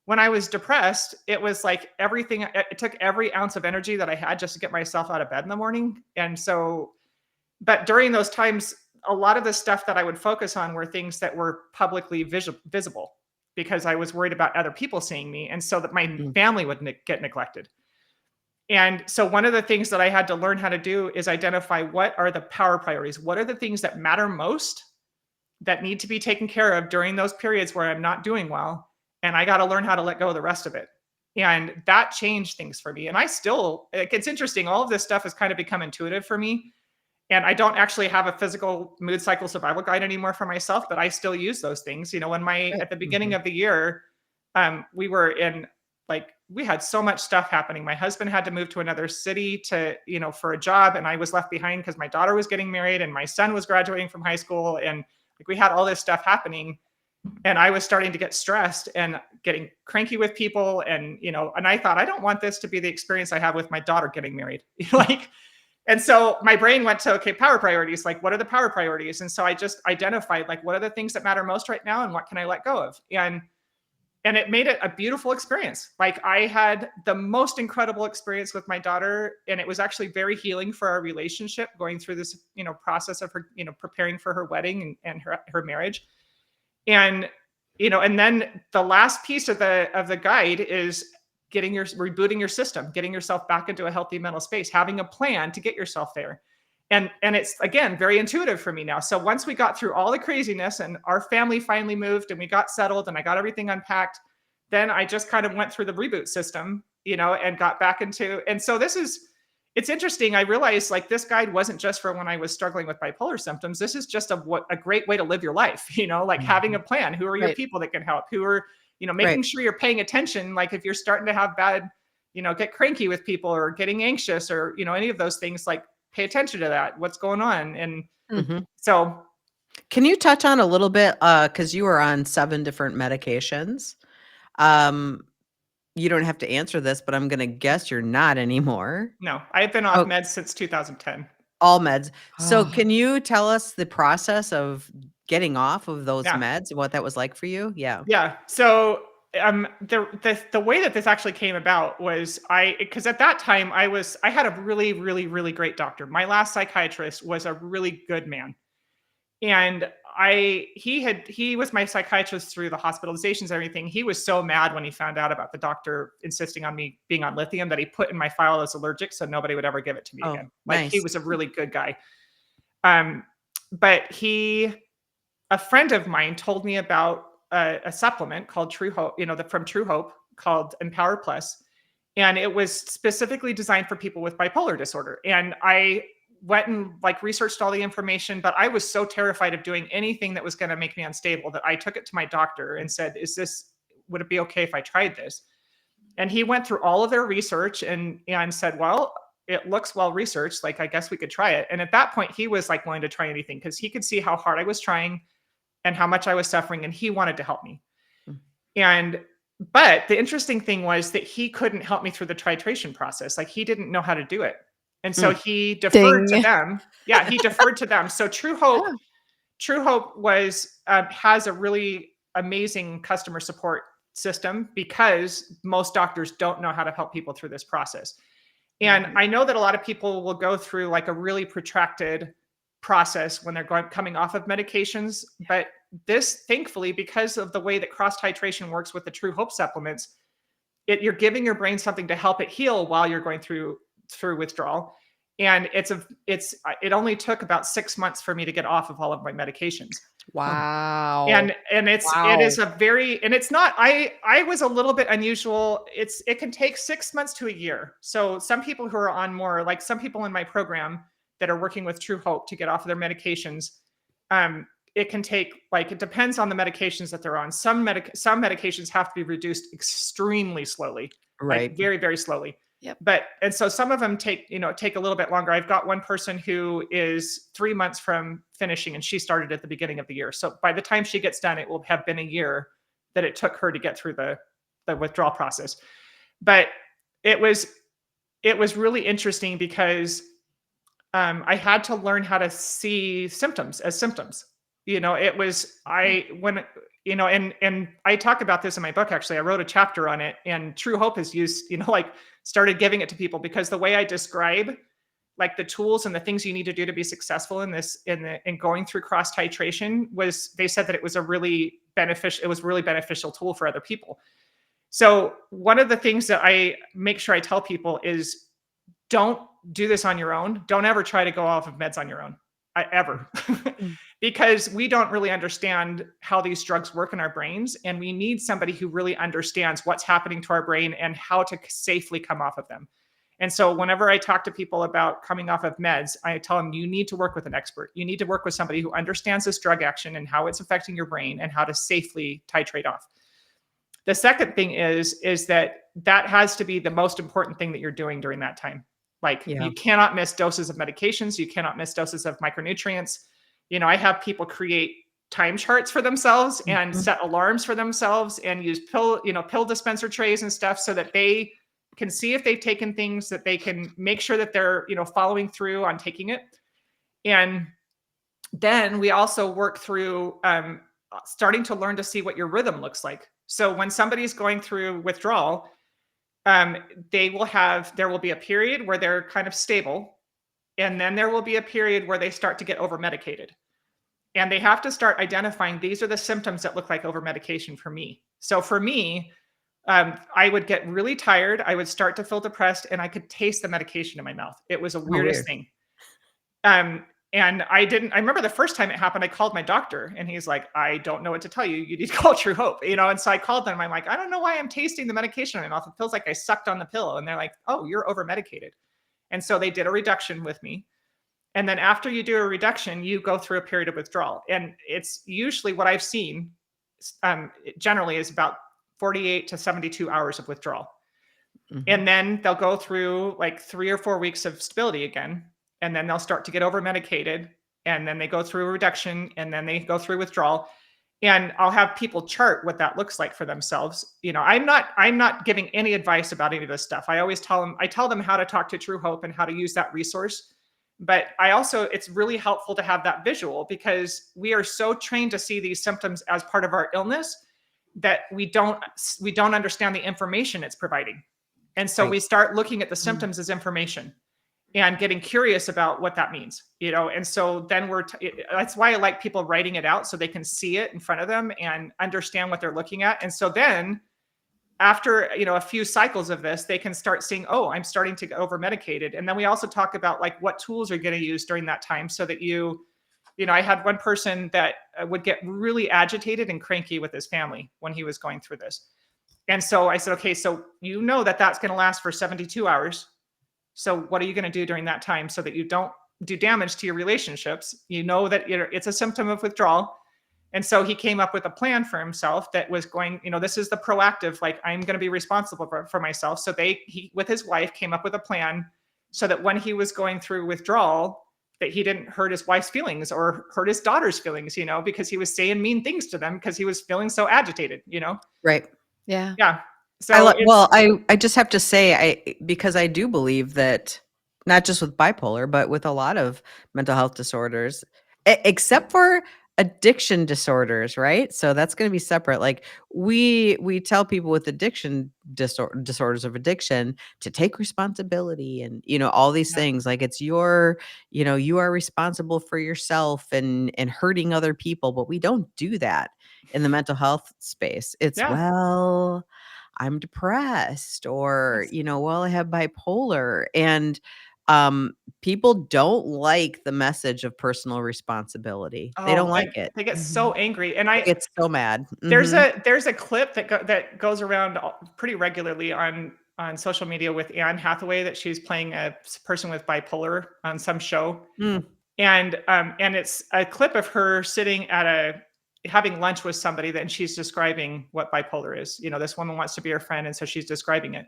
When I was depressed, it was like everything, it took every ounce of energy that I had just to get myself out of bed in the morning. And so, but during those times, a lot of the stuff that I would focus on were things that were publicly visible, because I was worried about other people seeing me, and so that my family would get neglected. And so one of the things that I had to learn how to do is identify what are the power priorities. What are the things that matter most that need to be taken care of during those periods where I'm not doing well? And I got to learn how to let go of the rest of it. And that changed things for me. And it's interesting. All of this stuff has kind of become intuitive for me. And I don't actually have a physical mood cycle survival guide anymore for myself, but I still use those things. At the beginning of the year, we were in we had so much stuff happening. My husband had to move to another city for a job, and I was left behind because my daughter was getting married and my son was graduating from high school, and we had all this stuff happening, and I was starting to get stressed and getting cranky with people, and and I thought, I don't want this to be the experience I have with my daughter getting married. And so my brain went to, okay, power priorities, like what are the power priorities? And so I just identified like what are the things that matter most right now and what can I let go of? And it made it a beautiful experience. Like I had the most incredible experience with my daughter, and it was actually very healing for our relationship, going through this, process of her, preparing for her wedding and her marriage. And, and then the last piece of the guide is rebooting your system, getting yourself back into a healthy mental space, having a plan to get yourself there. And it's, again, very intuitive for me now. So once we got through all the craziness and our family finally moved and we got settled and I got everything unpacked, then I just kind of went through the reboot system, and got back into, and so it's interesting. I realized like this guide wasn't just for when I was struggling with bipolar symptoms. This is just a great way to live your life, like having a plan. Who are your people that can help? Who are, making sure you're paying attention. Like if you're starting to have bad, get cranky with people or getting anxious or, any of those things, like pay attention to that. What's going on? And so. Can you touch on a little bit, because you were on 7 different medications. You don't have to answer this, but I'm going to guess you're not anymore. No, I've been off meds since 2010. All meds. So can you tell us the process of getting off of those meds and what that was like for you? Yeah. Yeah. So the way that this actually came about was because at that time I had a really, really, really great doctor. My last psychiatrist was a really good man. And he was my psychiatrist through the hospitalizations and everything. He was so mad when he found out about the doctor insisting on me being on lithium that he put in my file as allergic, so nobody would ever give it to me Oh, again. Like, he nice. was a really good guy. But a friend of mine told me about a supplement called True Hope, from True Hope, called Empower Plus, and it was specifically designed for people with bipolar disorder. And I went and like researched all the information, but I was so terrified of doing anything that was going to make me unstable that I took it to my doctor and said, would it be okay if I tried this? And he went through all of their research and said, well, it looks well researched. Like, I guess we could try it. And at that point, he was like willing to try anything because he could see how hard I was trying and how much I was suffering, and he wanted to help me. But the interesting thing was that he couldn't help me through the titration process. Like, he didn't know how to do it. And so he deferred to them. Yeah, he deferred to them. So True Hope has a really amazing customer support system because most doctors don't know how to help people through this process. And I know that a lot of people will go through like a really protracted process when they're coming off of medications. But this, thankfully, because of the way that cross titration works with the True Hope supplements, you're giving your brain something to help it heal while you're going through withdrawal. And it only took about 6 months for me to get off of all of my medications. Wow. And it is a very, and it's not, I was a little bit unusual. It can take 6 months to a year. So some people who are on more, like some people in my program that are working with True Hope to get off of their medications, it can take, like, it depends on the medications that they're on. Some medications have to be reduced extremely slowly, Right. like very, very slowly. Yep. And so some of them take a little bit longer. I've got one person who is 3 months from finishing, and she started at the beginning of the year. So by the time she gets done, it will have been a year that it took her to get through the withdrawal process. But it was really interesting because I had to learn how to see symptoms as symptoms. And I talk about this in my book. Actually, I wrote a chapter on it, and True Hope has used, started giving it to people because the way I describe like the tools and the things you need to do to be successful in going through cross titration they said that it was really beneficial tool for other people. So one of the things that I make sure I tell people is, don't do this on your own. Don't ever try to go off of meds on your own, ever. Because we don't really understand how these drugs work in our brains. And we need somebody who really understands what's happening to our brain and how to safely come off of them. And so whenever I talk to people about coming off of meds, I tell them, you need to work with an expert. You need to work with somebody who understands this drug action and how it's affecting your brain and how to safely titrate off. The second thing is that has to be the most important thing that you're doing during that time. Like, you cannot miss doses of medications. You cannot miss doses of micronutrients. I have people create time charts for themselves and set alarms for themselves and use pill dispenser trays and stuff so that they can see if they've taken things, that they can make sure that they're, following through on taking it. And then we also work through starting to learn to see what your rhythm looks like. So when somebody's going through withdrawal, there will be a period where they're kind of stable. And then there will be a period where they start to get over medicated. And they have to start identifying, these are the symptoms that look like over medication for me. So for me, I would get really tired. I would start to feel depressed, and I could taste the medication in my mouth. It was the weirdest thing. And I remember the first time it happened, I called my doctor, and he's like, I don't know what to tell you. You need to call True Hope, And so I called them. I'm like, I don't know why I'm tasting the medication in my mouth. It feels like I sucked on the pill. And they're like, oh, you're over medicated. And so they did a reduction with me. And then after you do a reduction, you go through a period of withdrawal. And it's usually what I've seen generally is about 48 to 72 hours of withdrawal. And then they'll go through like 3 or 4 weeks of stability again. And then they'll start to get over medicated. And then they go through a reduction, and then they go through withdrawal. And I'll have people chart what that looks like for themselves. I'm not giving any advice about any of this stuff. I always tell them how to talk to True Hope and how to use that resource. But it's really helpful to have that visual, because we are so trained to see these symptoms as part of our illness that we don't understand the information it's providing. And so we start looking at the symptoms as information. and getting curious about what that means, and so then that's why I like people writing it out so they can see it in front of them and understand what they're looking at. And so then after a few cycles of this, they can start seeing, oh, I'm starting to get over medicated. And then we also talk about like what tools you're going to use during that time, so that I had one person that would get really agitated and cranky with his family when he was going through this. And so I said, okay, so that's going to last for 72 hours. So what are you going to do during that time so that you don't do damage to your relationships? That it's a symptom of withdrawal. And so he came up with a plan for himself that was going, this is the proactive, like, I'm going to be responsible for myself. So he, with his wife, came up with a plan so that when he was going through withdrawal, that he didn't hurt his wife's feelings or hurt his daughter's feelings, because he was saying mean things to them because he was feeling so agitated, Right. Yeah. Yeah. So I just have to say, because I do believe that not just with bipolar, but with a lot of mental health disorders, except for addiction disorders, right? So that's going to be separate. Like we tell people with addiction disorders of addiction to take responsibility and all these Yeah. things. Like it's you are responsible for yourself and hurting other people, but we don't do that in the mental health space. It's Yeah. well, I'm depressed, or well, I have bipolar, and people don't like the message of personal responsibility. They don't Oh, like it. they get so Mhm. angry. And They get so mad. there's Mhm. a clip that goes around pretty regularly on social media with Anne Hathaway, that she's playing a person with bipolar on some show. Mm. And it's a clip of her sitting at having lunch with somebody, and she's describing what bipolar is. This woman wants to be her friend, and so she's describing it.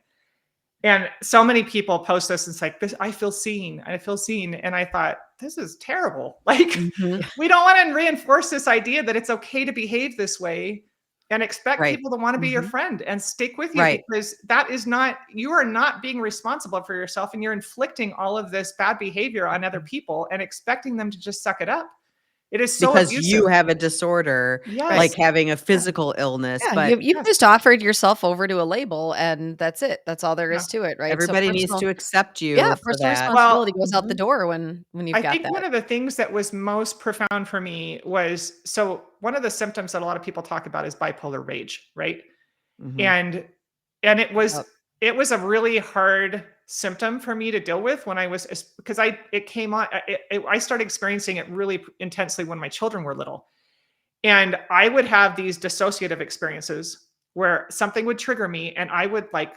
And so many people post this, and it's like, this, I feel seen. I feel seen. And I thought, this is terrible. Like, Mhm. we don't want to reinforce this idea that it's okay to behave this way and expect Right. people to want to be your Mhm. friend and stick with you, Right. because you are not being responsible for yourself, and you're inflicting all of this bad behavior on other people and expecting them to just suck it up. It is so Because you abusive. have a disorder, Yes. like having a Yeah. physical illness, Yeah, but you've Yes. just offered yourself over to a label, and that's it. That's all there Yeah. is to it, right? So everybody needs to accept yeah, you for personal that. responsibility Well, goes out the Mhm. door when you've I got think that. one of the things that was most profound for me was, so one of the symptoms that a lot of people talk about is bipolar rage, right? Mhm. And it was Yep. a really hard symptom for me to deal with when I was, because it came on, I started experiencing it really intensely when my children were little. And I would have these dissociative experiences where something would trigger me and I would like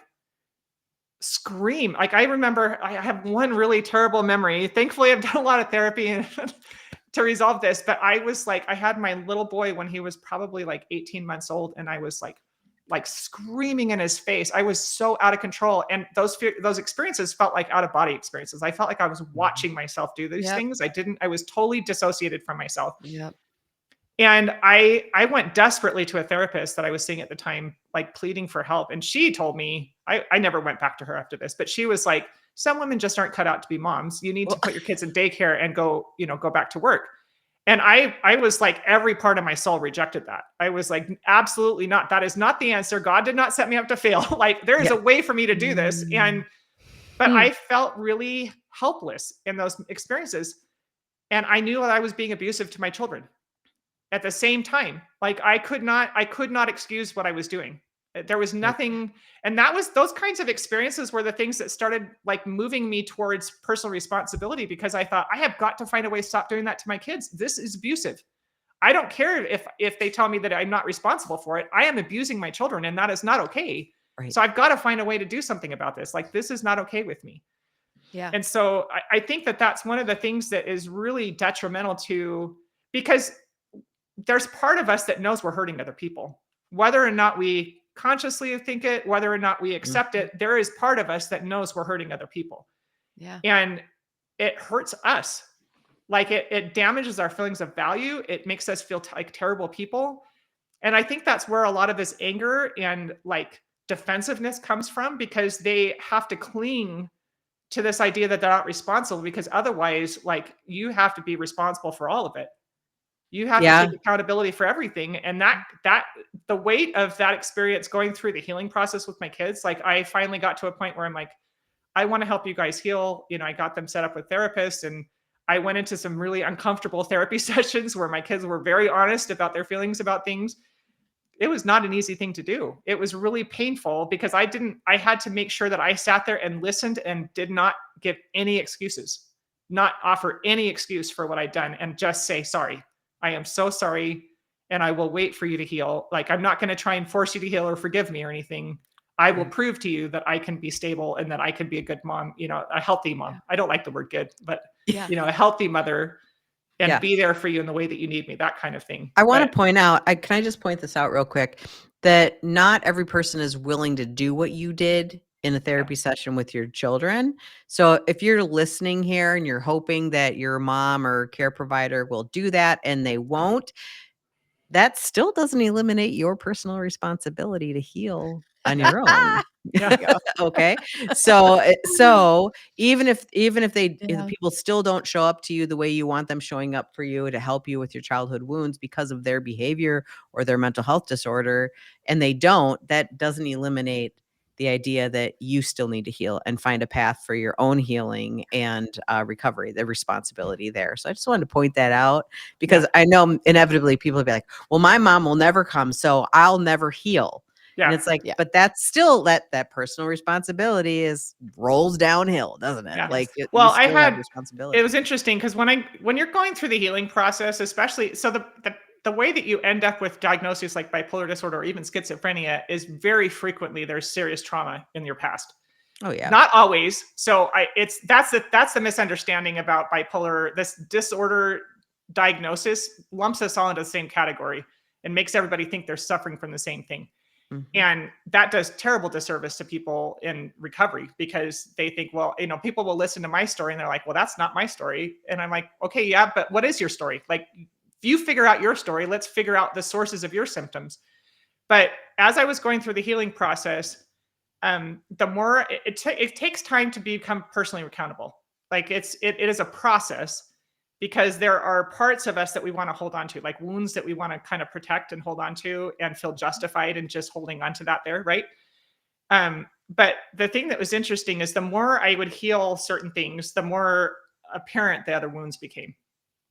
scream. Like, I remember I have one really terrible memory. Thankfully, I've done a lot of therapy and to resolve this, but I was like, I had my little boy when he was probably like 18 months old, and I was like screaming in his face. I was so out of control, and those experiences felt like out of body experiences. I felt like I was Mhm. watching myself do these Yep. things. I was totally dissociated from myself. Yep. And I went desperately to a therapist that I was seeing at the time, like pleading for help. And she told me, I never went back to her after this, but she was like, some women just aren't cut out to be moms. You need to Well, put your kids in daycare and go back to work. And I was like, every part of my soul rejected that. I was like, absolutely not. That is not the answer. God did not set me up to fail. Like, there is yeah. a way for me to do this. Mm. But Hmm. I felt really helpless in those experiences. And I knew that I was being abusive to my children at the same time. Like, I could not excuse what I was doing. There was Right. nothing. And that was, those kinds of experiences were the things that started like moving me towards personal responsibility, because I thought, I have got to find a way to stop doing that to my kids. This is abusive. I don't care if they tell me that I'm not responsible for it. I am abusing my children, and that is not okay. Right. So I've got to find a way to do something about this. Like, this is not okay with me. Yeah. And so I think that that's one of the things that is really detrimental to, because there's part of us that knows we're hurting other people, whether or not we consciously think it, whether or not we accept Mhm. it. There is part of us that knows we're hurting other people, Yeah. and it hurts us. Like, it damages our feelings of value. It makes us feel like terrible people. And I think that's where a lot of this anger and like defensiveness comes from, because they have to cling to this idea that they're not responsible, because otherwise, like, you have to be responsible for all of it. You have to Yeah. take accountability for everything. And that the weight of that experience going through the healing process with my kids, like, I finally got to a point where I'm like, I want to help you guys heal. I got them set up with therapists, and I went into some really uncomfortable therapy sessions where my kids were very honest about their feelings about things. It was not an easy thing to do. It was really painful because I had to make sure that I sat there and listened and did not give any excuses, not offer any excuse for what I'd done, and just say, sorry. I am so sorry. And I will wait for you to heal. Like, I'm not going to try and force you to heal or forgive me or anything. I will prove to you that I can be stable and that I can be a good mom, a healthy mom. I don't like the word good, but a healthy mother, and be there for you in the way that you need me, that kind of thing. I want to point out, can I just point this out real quick, that not every person is willing to do what you did in a therapy session with your children. So if you're listening here and you're hoping that your mom or care provider will do that and they won't, that still doesn't eliminate your personal responsibility to heal on your own. Okay. So even if the people still don't show up to you the way you want them showing up for you to help you with your childhood wounds because of their behavior or their mental health disorder, and they don't, that doesn't eliminate the idea that you still need to heal and find a path for your own healing and recovery, the responsibility there. So I just wanted to point that out because I know inevitably people will be like, well, my mom will never come, so I'll never heal. And it's like, but that's still that personal responsibility rolls downhill, doesn't it? Like, you still have responsibility. It was interesting because when you're going through the healing process, especially, so the way that you end up with diagnoses like bipolar disorder or even schizophrenia is very frequently there's serious trauma in your past. Oh yeah. Not always. So that's the misunderstanding about bipolar. This disorder diagnosis lumps us all into the same category and makes everybody think they're suffering from the same thing. And that does terrible disservice to people in recovery because they think, well, people will listen to my story and they're like, well, that's not my story. And I'm like, okay, yeah, but what is your story? Like, if you figure out your story, let's figure out the sources of your symptoms. But as I was going through the healing process, the more it takes time to become personally accountable. Like it is a process because there are parts of us that we want to hold on to, like wounds that we want to kind of protect and hold on to and feel justified in just holding on to that there, right? But the thing that was interesting is the more I would heal certain things, the more apparent the other wounds became.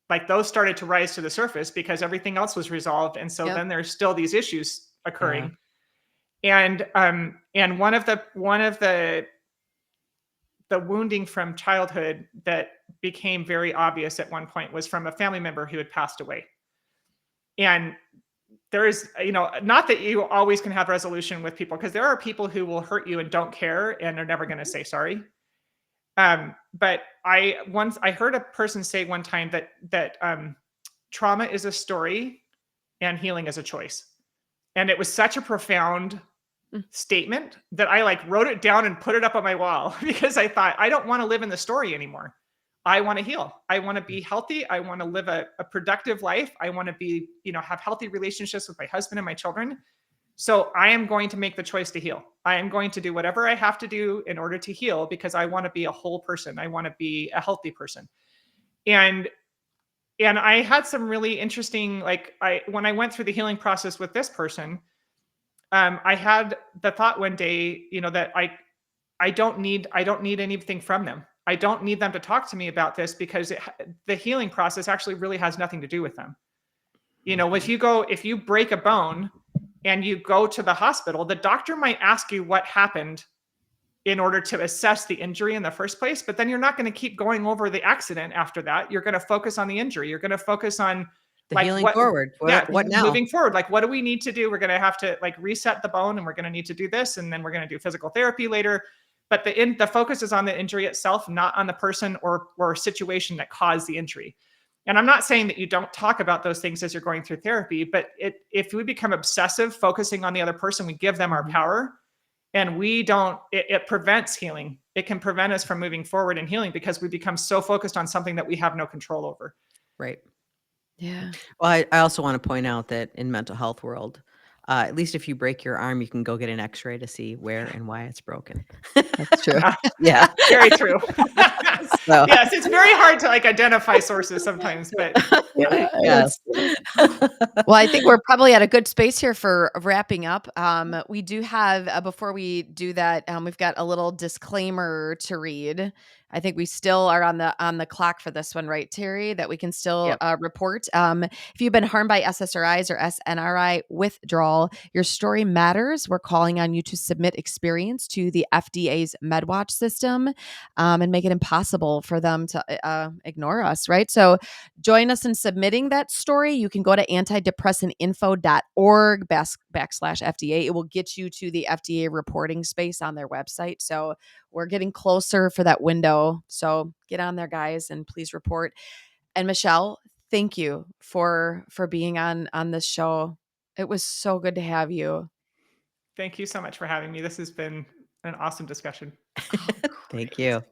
Like those started to rise to the surface because everything else was resolved. And so then there's still these issues occurring. And one of the wounding from childhood that became very obvious at one point was from a family member who had passed away. And there is, not that you always can have resolution with people, because there are people who will hurt you and don't care and are never going to say sorry. But I heard a person say one time that trauma is a story and healing is a choice. And it was such a profound statement that I wrote it down and put it up on my wall because I thought, I don't want to live in the story anymore. I want to heal. I want to be healthy. I want to live a productive life. I want to be, have healthy relationships with my husband and my children. So I am going to make the choice to heal. I am going to do whatever I have to do in order to heal because I want to be a whole person. I want to be a healthy person. And I had some really interesting, when I went through the healing process with this person, I had the thought one day, that I don't need anything from them. I don't need them to talk to me about this because the healing process actually really has nothing to do with them. If you break a bone and you go to the hospital, the doctor might ask you what happened in order to assess the injury in the first place, but then you're not going to keep going over the accident after that. You're going to focus on the injury. You're going to focus on the healing forward. What now? Moving forward. What do we need to do? We're going to have to reset the bone and we're going to need to do this. And then we're going to do physical therapy later. But the focus is on the injury itself, not on the person or situation that caused the injury. And I'm not saying that you don't talk about those things as you're going through therapy, but if we become obsessive, focusing on the other person, we give them our power and it prevents healing. It can prevent us from moving forward and healing because we become so focused on something that we have no control over. Right. Yeah. Well, I also want to point out that in mental health world, at least if you break your arm, you can go get an x-ray to see where and why it's broken. That's true. Yeah. Very true. So. Yes. It's very hard to identify sources sometimes, but Yeah, Yes. that's well, I think we're probably at a good space here for wrapping up. We do have, before we do that, we've got a little disclaimer to read. I think we still are on the clock for this one, right, Terry? That we can still Yep. report. If you've been harmed by SSRIs or SNRI withdrawal, your story matters. We're calling on you to submit experience to the FDA's MedWatch system, and make it impossible for them to ignore us, right? So join us in submitting that story. You can go to antidepressantinfo.org /FDA. It will get you to the FDA reporting space on their website. So we're getting closer for that window. So get on there, guys, and please report. And Michelle, thank you for being on this show. It was so good to have you. Thank you so much for having me. This has been an awesome discussion. Thank you.